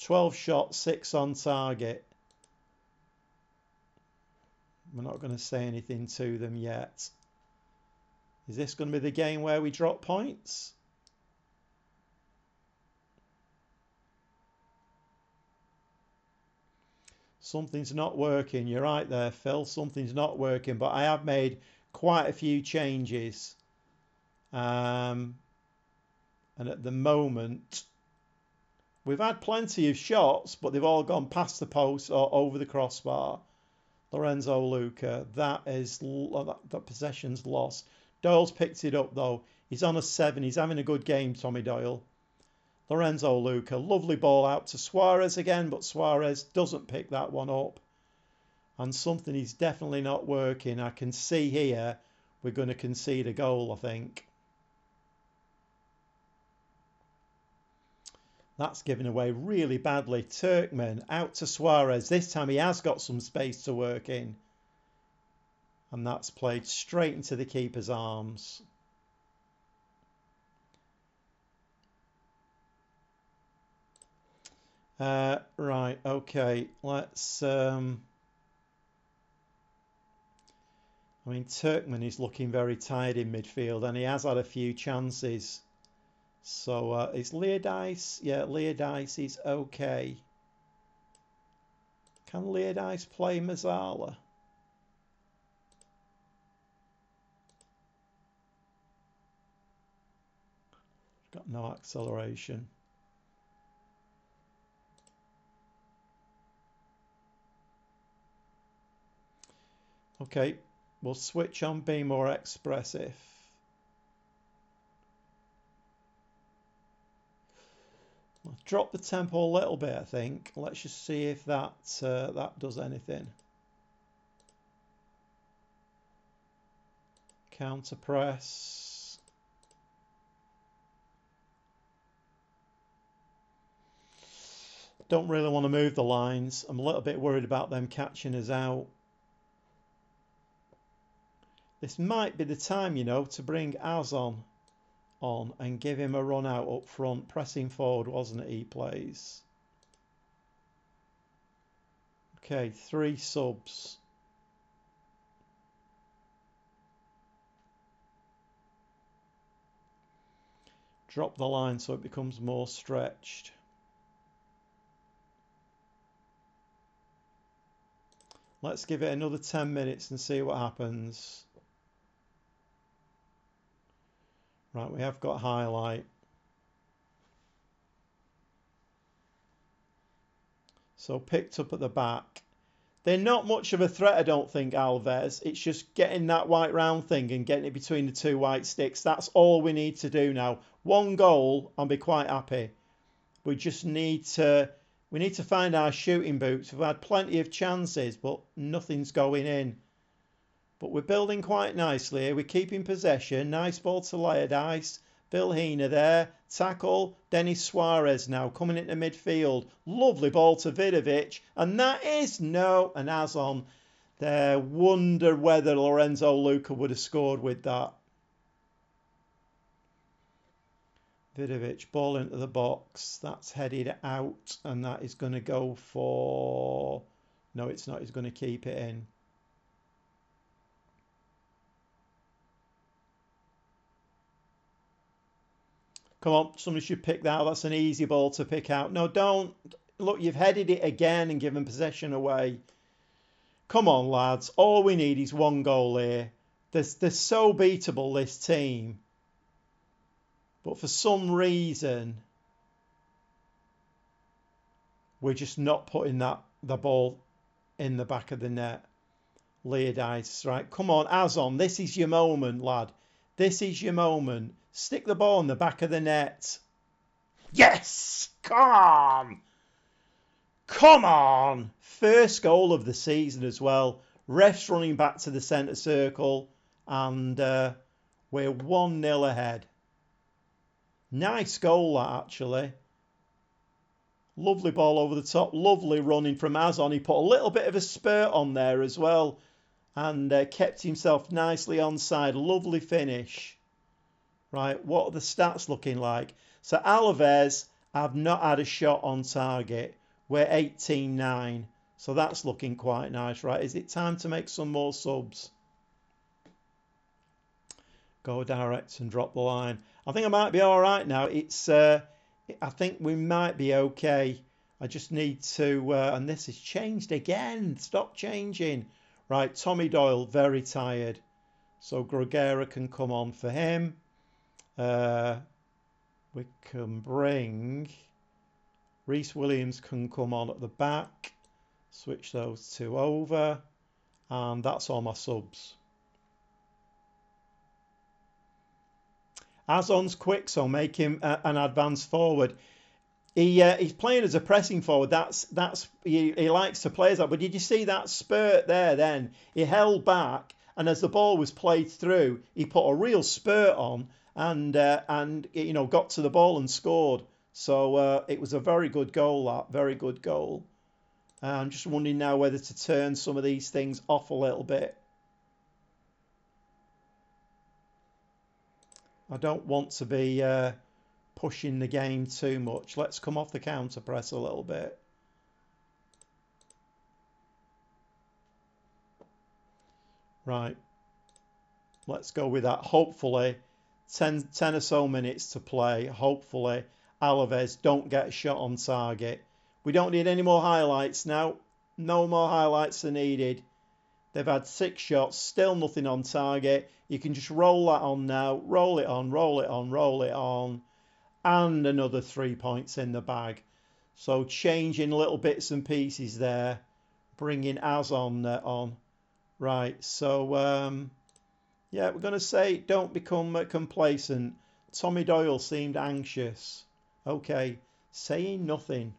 12 shots, 6 on target. We're not going to say anything to them yet. Is this going to be the game where we drop points? Something's not working. You're right there, Phil. Something's not working. But I have made quite a few changes. And at the moment, we've had plenty of shots, but they've all gone past the post or over the crossbar. Lorenzo Luca, that possession's lost. Doyle's picked it up, though. He's on a 7. He's having a good game, Tommy Doyle. Lorenzo Luca, lovely ball out to Suarez again, but Suarez doesn't pick that one up. And something is definitely not working. I can see here we're going to concede a goal, I think. That's given away really badly. Turkman out to Suarez. This time he has got some space to work in. And that's played straight into the keeper's arms. Right, okay. Let's... I mean, Turkman is looking very tired in midfield and he has had a few chances. So is Leodice? Yeah, Leodice is okay. Can Leodice play Mazzala? Got no acceleration. Okay, we'll switch on Be More Expressive. I'll drop the tempo a little bit, I think. Let's just see if that does anything. Counter press. Don't really want to move the lines. I'm a little bit worried about them catching us out. This might be the time, you know, to bring Az on and give him a run out up front. Pressing forward, wasn't it, he plays? Okay, 3 subs. Drop the line so it becomes more stretched. Let's give it another 10 minutes and see what happens. Right, we have got highlight. So picked up at the back. They're not much of a threat, I don't think, Alves. It's just getting that white round thing and getting it between the two white sticks. That's all we need to do now. One goal, I'll be quite happy. We just need to find our shooting boots. We've had plenty of chances, but nothing's going in. But we're building quite nicely here. We're keeping possession. Nice ball to Dice. Bill Heener there. Tackle. Denis Suarez now coming into midfield. Lovely ball to Vidovic. And that is no. And as on there. Wonder whether Lorenzo Luca would have scored with that. Vidovic, ball into the box. That's headed out. And that is going to go for... No, it's not. He's going to keep it in. Come on, somebody should pick that out. That's an easy ball to pick out. No, don't. Look, you've headed it again and given possession away. Come on, lads. All we need is one goal here. They're so beatable, this team. But for some reason, we're just not putting the ball in the back of the net. Dice, right? Come on, Azon. This is your moment, lad. This is your moment. Stick the ball in the back of the net. Yes! Come on! Come on! First goal of the season as well. Refs running back to the centre circle. And we're 1-0 ahead. Nice goal, that, actually. Lovely ball over the top. Lovely running from Azon. He put a little bit of a spurt on there as well. And kept himself nicely onside. Lovely finish. Right, what are the stats looking like? So Alves have not had a shot on target. We're 18-9. So that's looking quite nice, right? Is it time to make some more subs? Go direct and drop the line. I think I might be all right now. I think we might be okay. I just need to... and this has changed again. Stop changing. Right, Tommy Doyle, very tired. So Grugera can come on for him. We can bring... Reece Williams can come on at the back. Switch those two over. And that's all my subs. Azon's quick, so make him an advance forward. He's playing as a pressing forward. He likes to play as that. But did you see that spurt there then? He held back, and as the ball was played through, he put a real spurt on and got to the ball and scored. So it was a very good goal, that. Very good goal. I'm just wondering now whether to turn some of these things off a little bit. I don't want to be pushing the game too much. Let's come off the counter press a little bit. Right. Let's go with that. Hopefully, 10 or so minutes to play. Hopefully, Alves don't get a shot on target. We don't need any more highlights now. No more highlights are needed. They've had 6 shots, still nothing on target. You can just roll that on now. Roll it on, roll it on, roll it on. And another 3 points in the bag. So changing little bits and pieces there. Bringing Azon on. Right, so yeah, we're going to say don't become complacent. Tommy Doyle seemed anxious. Okay, saying nothing.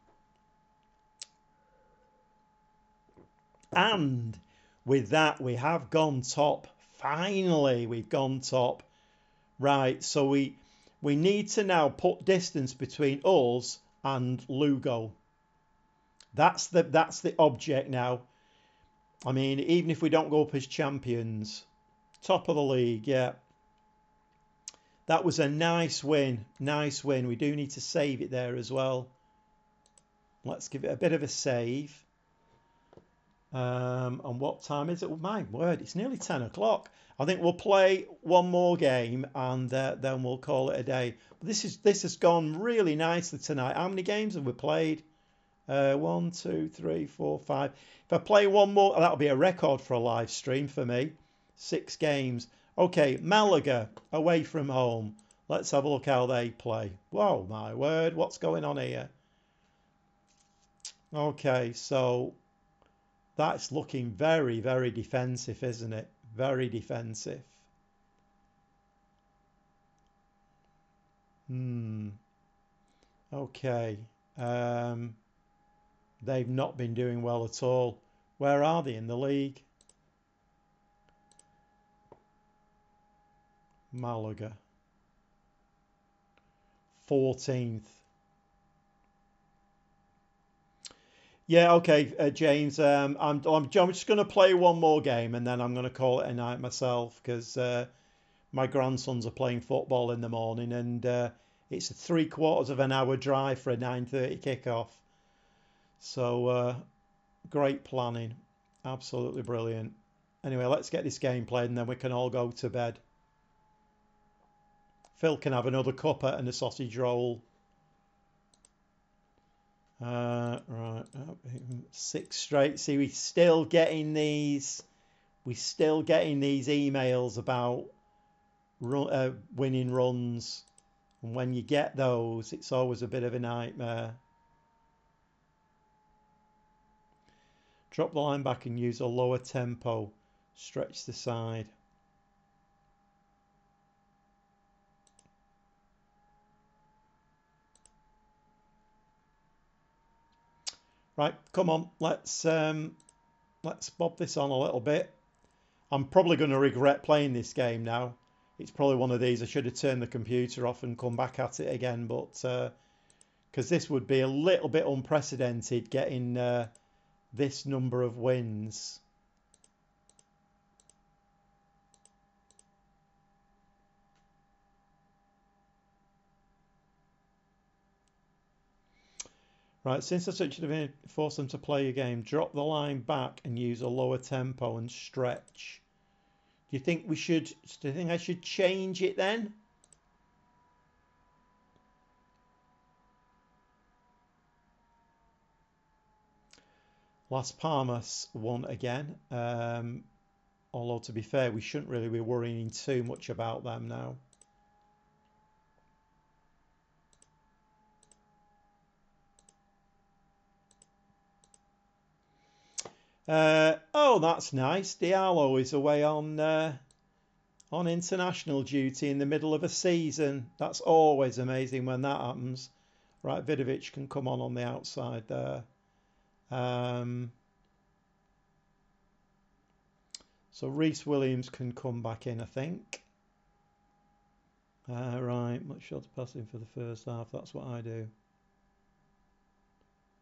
And with that, we have gone top. Finally, we've gone top. Right, so we need to now put distance between us and Lugo. That's the object now. I mean, even if we don't go up as champions, top of the league, yeah. That was a nice win. Nice win. We do need to save it there as well. Let's give it a bit of a save. And what time is it? Oh, my word, it's nearly 10 o'clock. I think we'll play one more game and then we'll call it a day. But this has gone really nicely tonight. How many games have we played? 1, 2, 3, 4, 5. If I play one more, that'll be a record for a live stream for me. 6 games. Okay, Malaga away from home. Let's have a look how they play. Whoa, my word, what's going on here? Okay, so That's looking very, very defensive, isn't it? Very defensive. Okay. They've not been doing well at all. Where are they in the league? Malaga. 14th. Yeah, okay, James. I'm just going to play one more game and then I'm going to call it a night myself because my grandsons are playing football in the morning and it's a 3/4 of an hour drive for a 9:30 kickoff. So great planning, absolutely brilliant. Anyway, let's get this game played and then we can all go to bed. Phil can have another cuppa and a sausage roll. Right, 6 straight. See, we're still getting these. We're still getting these emails about winning runs, and when you get those, it's always a bit of a nightmare. Drop the line back and use a lower tempo. Stretch the side. Right, come on, let's bob this on a little bit. I'm probably going to regret playing this game now. It's probably one of these I should have turned the computer off and come back at it again, but because this would be a little bit unprecedented getting this number of wins. Right, since I such to force them to play a game, drop the line back and use a lower tempo and stretch. Do you think we should? Do you think I should change it then? Las Palmas won again. Although to be fair, we shouldn't really be worrying too much about them now. Oh, that's nice. Diallo is away on international duty in the middle of a season. That's always amazing when that happens. Right, Vidovic can come on the outside there. So Reece Williams can come back in, I think. Right, much shorter passing for the first half. That's what I do.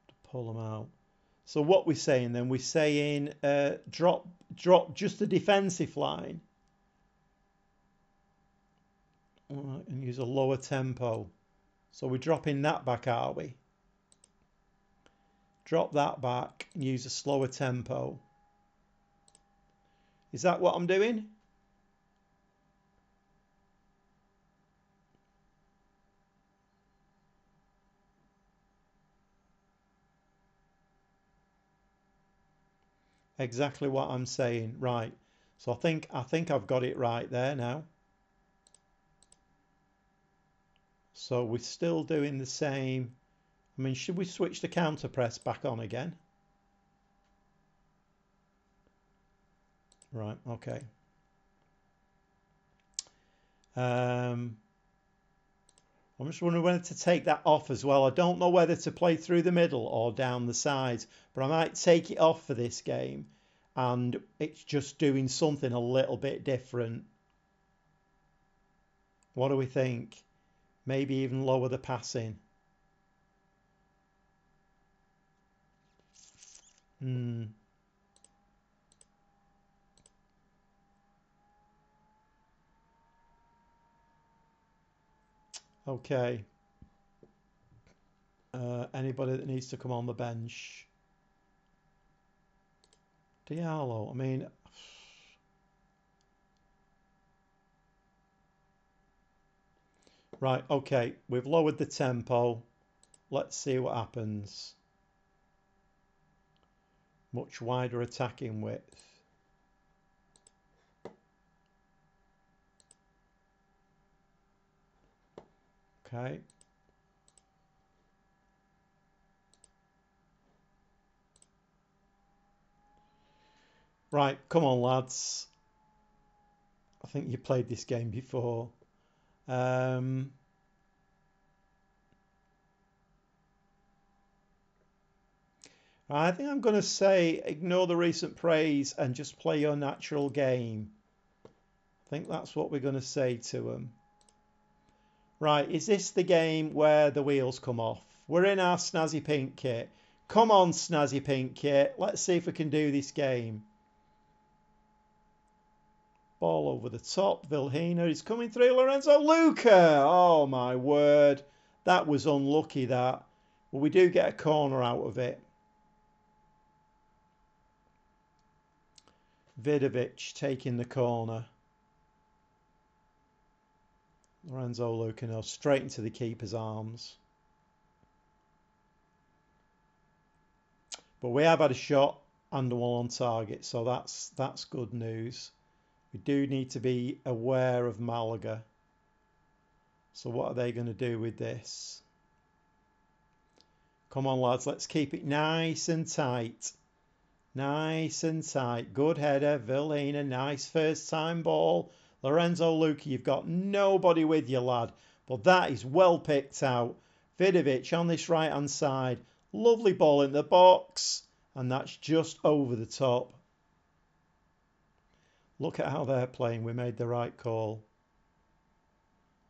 To pull them out. So what we're saying then, we're saying drop just the defensive line. All right, and use a lower tempo. So we're dropping that back, are we? Drop that back and use a slower tempo. Is that what I'm doing? Exactly what I'm saying. Right. So I think I've got it right there now. So we're still doing the same. I mean, should we switch the counter press back on again? Right, okay. I'm just wondering whether to take that off as well. I don't know whether to play through the middle or down the sides, but I might take it off for this game and it's just doing something a little bit different. What do we think? Maybe even lower the passing. Okay. Anybody that needs to come on the bench? Diallo, I mean... Right, okay. We've lowered the tempo. Let's see what happens. Much wider attacking width. Okay. Right, come on, lads. I think you played this game before. I think I'm going to say ignore the recent praise and just play your natural game. I think that's what we're going to say to them. Right, is this the game where the wheels come off? We're in our snazzy pink kit. Come on, snazzy pink kit. Let's see if we can do this game. Ball over the top. Vilhena is coming through. Lorenzo Luca. Oh, my word. That was unlucky, that. But we do get a corner out of it. Vidovic taking the corner. Lorenzo Luca now straight into the keeper's arms. But we have had a shot and one on target, so that's good news. We do need to be aware of Malaga. So what are they going to do with this? Come on, lads, let's keep it nice and tight. Nice and tight. Good header, Vilhena, nice first time ball. Lorenzo Luca, you've got nobody with you, lad. But that is well picked out. Vidovic on this right-hand side. Lovely ball in the box. And that's just over the top. Look at how they're playing. We made the right call.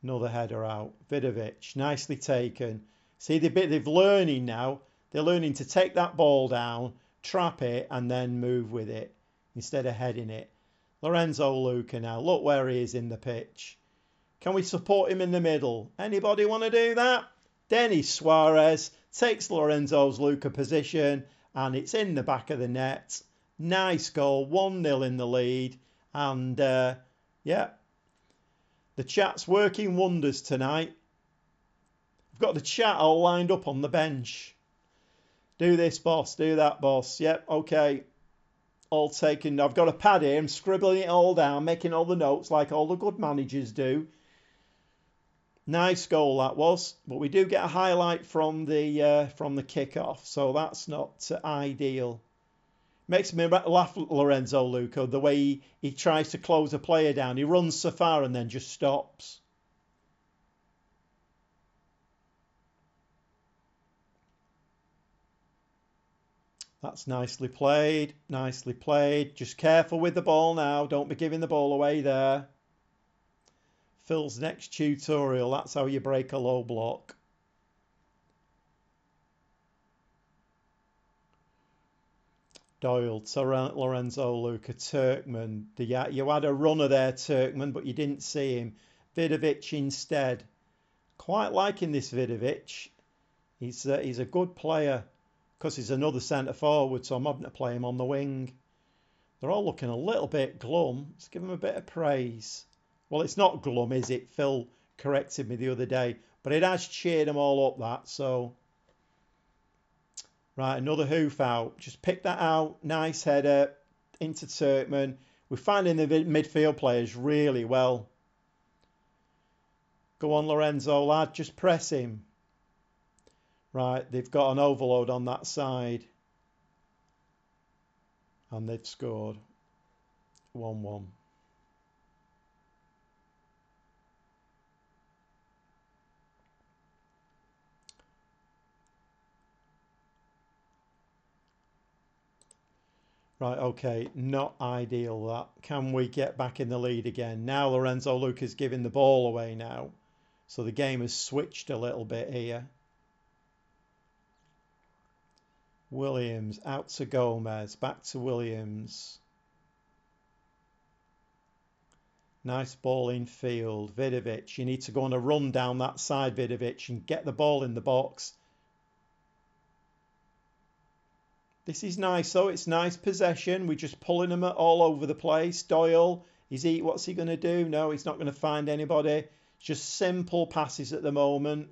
Another header out. Vidovic, nicely taken. See, they're learning now. They're learning to take that ball down, trap it, and then move with it instead of heading it. Lorenzo Luca now. Look where he is in the pitch. Can we support him in the middle? Anybody want to do that? Denis Suarez takes Lorenzo's Luca position, and it's in the back of the net. Nice goal. 1-0 in the lead. And, yeah, the chat's working wonders tonight. I've got the chat all lined up on the bench. Do this, boss. Do that, boss. Yep, okay. All taken. I've got a pad here. I'm scribbling it all down, making all the notes like all the good managers do. Nice goal that was, but we do get a highlight from the kick-off, so that's not ideal. Makes me laugh, Lorenzo Luca, the way he tries to close a player down. He runs so far and then just stops. That's nicely played. Nicely played. Just careful with the ball now. Don't be giving the ball away there. Phil's next tutorial. That's how you break a low block. Doyle to Lorenzo Luca. Turkman. You had a runner there, Turkman, but you didn't see him. Vidovic instead. Quite liking this Vidovic. He's a good player because he's another centre forward, so I'm having to play him on the wing. They're all looking a little bit glum. Let's give them a bit of praise. Well, it's not glum, is it? Phil corrected me the other day, but it has cheered them all up, that, so... Right, another hoof out. Just pick that out. Nice header into Turkman. We're finding the midfield players really well. Go on, Lorenzo, lad. Just press him. Right, they've got an overload on that side. And they've scored. 1-1. Right, okay, not ideal that. Can we get back in the lead again? Now Lorenzo Luca's giving the ball away now. So the game has switched a little bit here. Williams out to Gomez, back to Williams. Nice ball in field. Vidovic, you need to go on a run down that side, Vidovic, and get the ball in the box. This is nice, though. It's nice possession. We're just pulling them all over the place. Doyle, what's he going to do? No, he's not going to find anybody. It's just simple passes at the moment.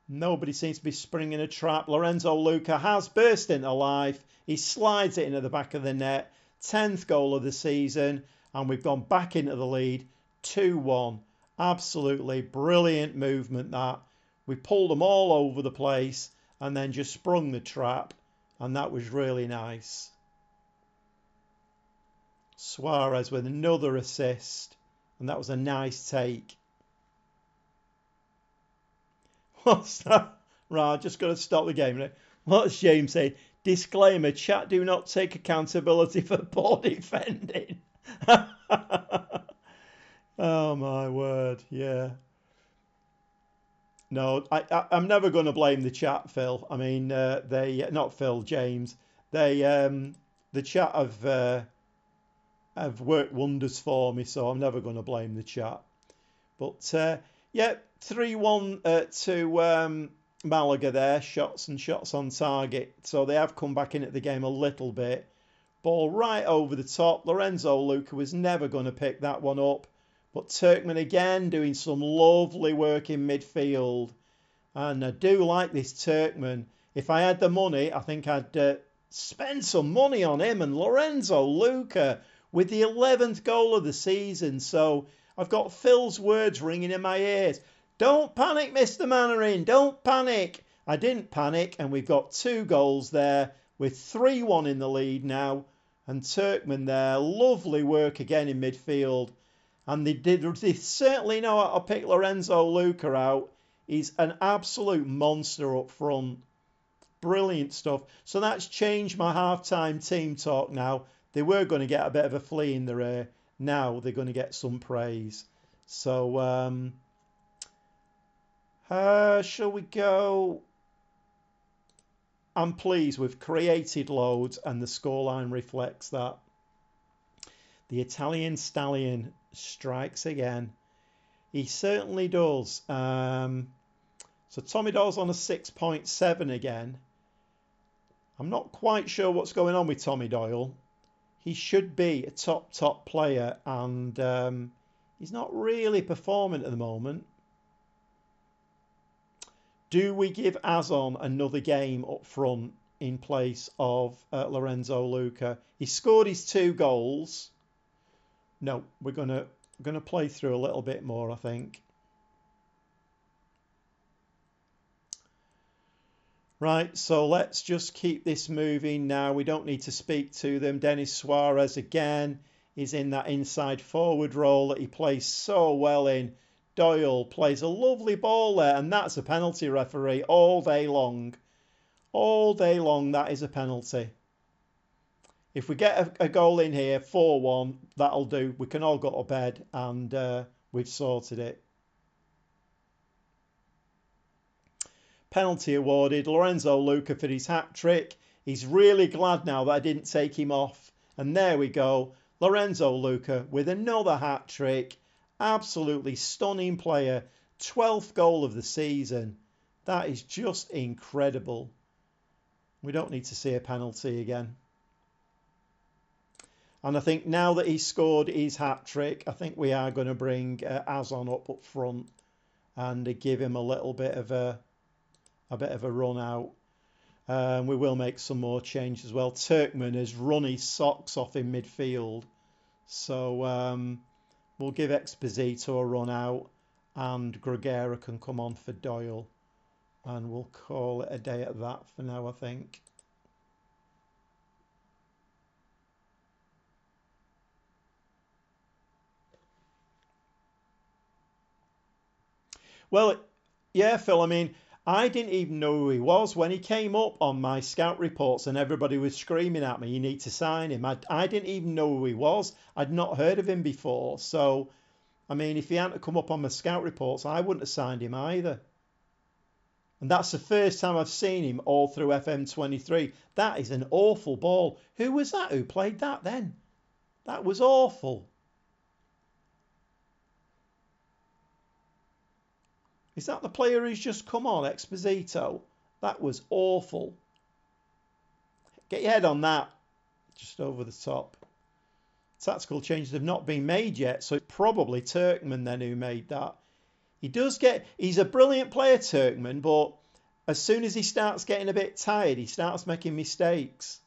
Nobody seems to be springing a trap. Lorenzo Luca has burst into life. He slides it into the back of the net. 10th goal of the season. And we've gone back into the lead. 2-1. Absolutely brilliant movement, that. We pulled them all over the place and then just sprung the trap. And that was really nice. Suarez with another assist. And that was a nice take. What's that? Right, just got to stop the game. What's James saying? Disclaimer, chat do not take accountability for poor defending. Oh my word, yeah. No, I'm never going to blame the chat, Phil. I mean, they not Phil, James. They the chat have worked wonders for me, so I'm never going to blame the chat. But yeah, 3-1 to Malaga there, shots on target. So they have come back into the game a little bit. Ball right over the top. Lorenzo Luca was never going to pick that one up. But Turkmen again doing some lovely work in midfield. And I do like this Turkmen. If I had the money, I think I'd spend some money on him. And Lorenzo Luca with the 11th goal of the season. So I've got Phil's words ringing in my ears. Don't panic, Mr. Mannering. Don't panic. I didn't panic. And we've got 2 goals there with 3-1 in the lead now. And Turkmen there. Lovely work again in midfield. And they certainly know how to pick Lorenzo Luca out. He's an absolute monster up front. Brilliant stuff. So that's changed my half-time team talk now. They were going to get a bit of a flea in their ear. Now they're going to get some praise. So, shall we go? I'm pleased. We've created loads and the scoreline reflects that. The Italian stallion strikes again. He certainly does. So Tommy Doyle's on a 6.7 again. I'm not quite sure what's going on with Tommy Doyle. He should be a top player and he's not really performing at the moment. Do we give Azon another game up front in place of Lorenzo Luca? He scored his 2 goals. No, we're gonna play through a little bit more, I think. Right, so let's just keep this moving now. We don't need to speak to them. Denis Suarez again is in that inside forward role that he plays so well in. Doyle plays a lovely ball there, and that's a penalty, referee, all day long. All day long, that is a penalty. If we get a goal in here, 4-1, that'll do. We can all go to bed and we've sorted it. Penalty awarded. Lorenzo Luca for his hat-trick. He's really glad now that I didn't take him off. And there we go. Lorenzo Luca with another hat-trick. Absolutely stunning player. 12th goal of the season. That is just incredible. We don't need to see a penalty again. And I think now that he's scored his hat-trick, I think we are going to bring Azon up front and give him a little bit of a run out. We will make some more changes as well. Turkmen has run his socks off in midfield. So we'll give Exposito a run out and Gregera can come on for Doyle. And we'll call it a day at that for now, I think. Well, yeah, Phil, I mean, I didn't even know who he was when he came up on my scout reports and everybody was screaming at me, you need to sign him. I didn't even know who he was. I'd not heard of him before. So, I mean, if he hadn't come up on my scout reports, I wouldn't have signed him either. And that's the first time I've seen him all through FM23. That is an awful ball. Who was that who played that then? That was awful. Is that the player who's just come on, Exposito? That was awful. Get your head on that. Just over the top. Tactical changes have not been made yet, so it's probably Turkmen then who made that. He's a brilliant player, Turkmen, but as soon as he starts getting a bit tired, he starts making mistakes.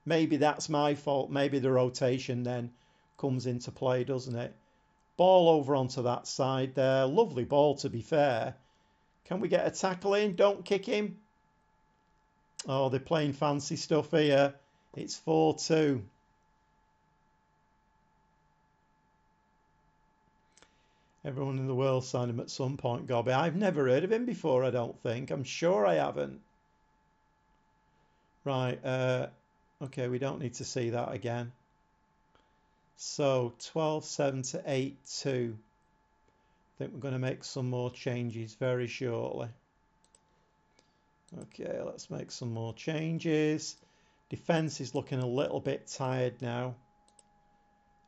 Maybe that's my fault. Maybe the rotation then comes into play, doesn't it? Ball over onto that side there. Lovely ball, to be fair. Can we get a tackle in? Don't kick him. Oh, they're playing fancy stuff here. It's 4-2. Everyone in the world signed him at some point, Gobby. I've never heard of him before, I don't think. I'm sure I haven't. Right, okay, we don't need to see that again. So 12.7 to 8.2. I think we're going to make some more changes very shortly. Okay, let's make some more changes. Defence is looking a little bit tired now.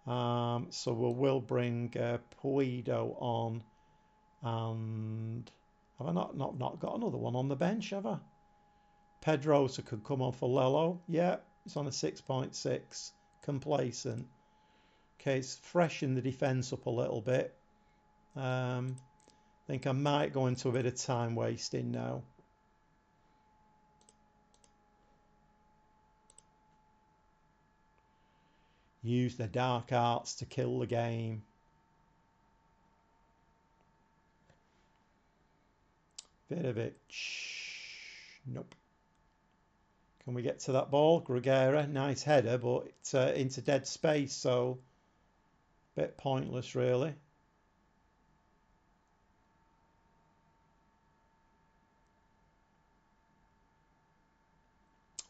So we'll bring Puido on. And have I not got another one on the bench, have I? Pedrosa could come on for Lello. Yeah, it's on a 6.6. Complacent. Okay, it's freshened the defence up a little bit. I think I might go into a bit of time wasting now. Use the dark arts to kill the game. Vidovic. Nope. Can we get to that ball? Grigera, nice header, but it's into dead space, so a bit pointless, really.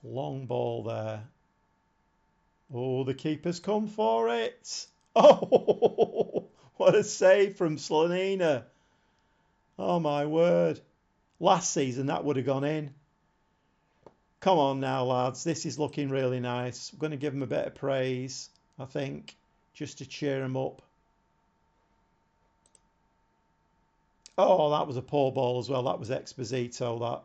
Long ball there. Oh, the keeper's come for it. Oh, what a save from Slonina. Oh, my word. Last season, that would have gone in. Come on now, lads. This is looking really nice. I'm going to give him a bit of praise, I think, just to cheer him up. Oh, that was a poor ball as well. That was Exposito, that.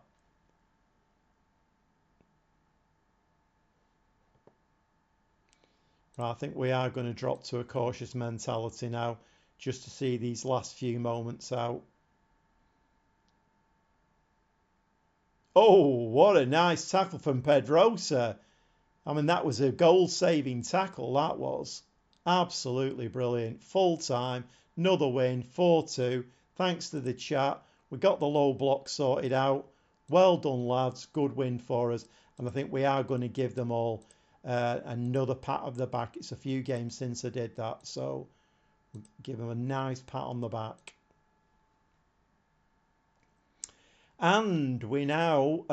Right, I think we are going to drop to a cautious mentality now, just to see these last few moments out. Oh, what a nice tackle from Pedrosa. I mean, that was a goal-saving tackle, that was. Absolutely brilliant. Full time, another win, 4-2. Thanks to the chat. We got the low block sorted out. Well done, lads. Good win for us. And I think we are going to give them all another pat of the back. It's a few games since I did that, so we'll give them a nice pat on the back. And we now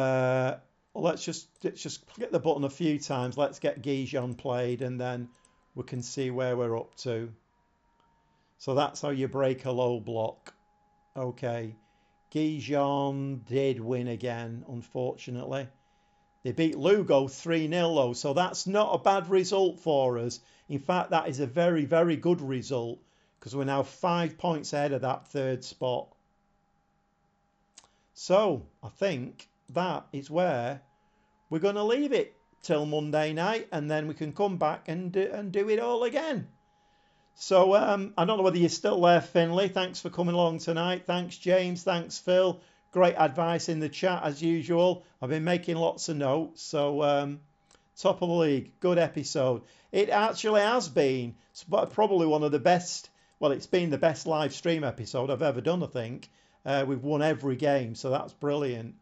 let's just click the button a few times. Let's get Gijon played, and then we can see where we're up to. So that's how you break a low block. Okay, Gijon did win again, unfortunately. They beat Lugo 3-0 though, so that's not a bad result for us. In fact, that is a very, very good result, because we're now 5 points ahead of that third spot. So I think that is where we're going to leave it till Monday night, and then we can come back and do it all again. So I don't know whether you're still there, Finley. Thanks for coming along tonight. Thanks, James. Thanks, Phil. Great advice in the chat as usual. I've been making lots of notes. So top of the league. Good episode. It actually has been, but probably one of the best. Well, it's been the best live stream episode I've ever done, I think. We've won every game, so that's brilliant.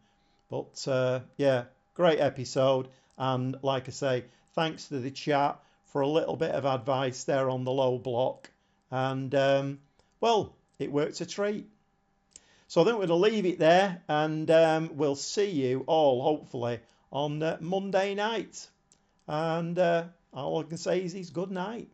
But yeah, great episode. And like I say, thanks to the chat for a little bit of advice there on the low block. And well, it worked a treat. So I think we're going to leave it there, and we'll see you all hopefully on Monday night. And all I can say is good night.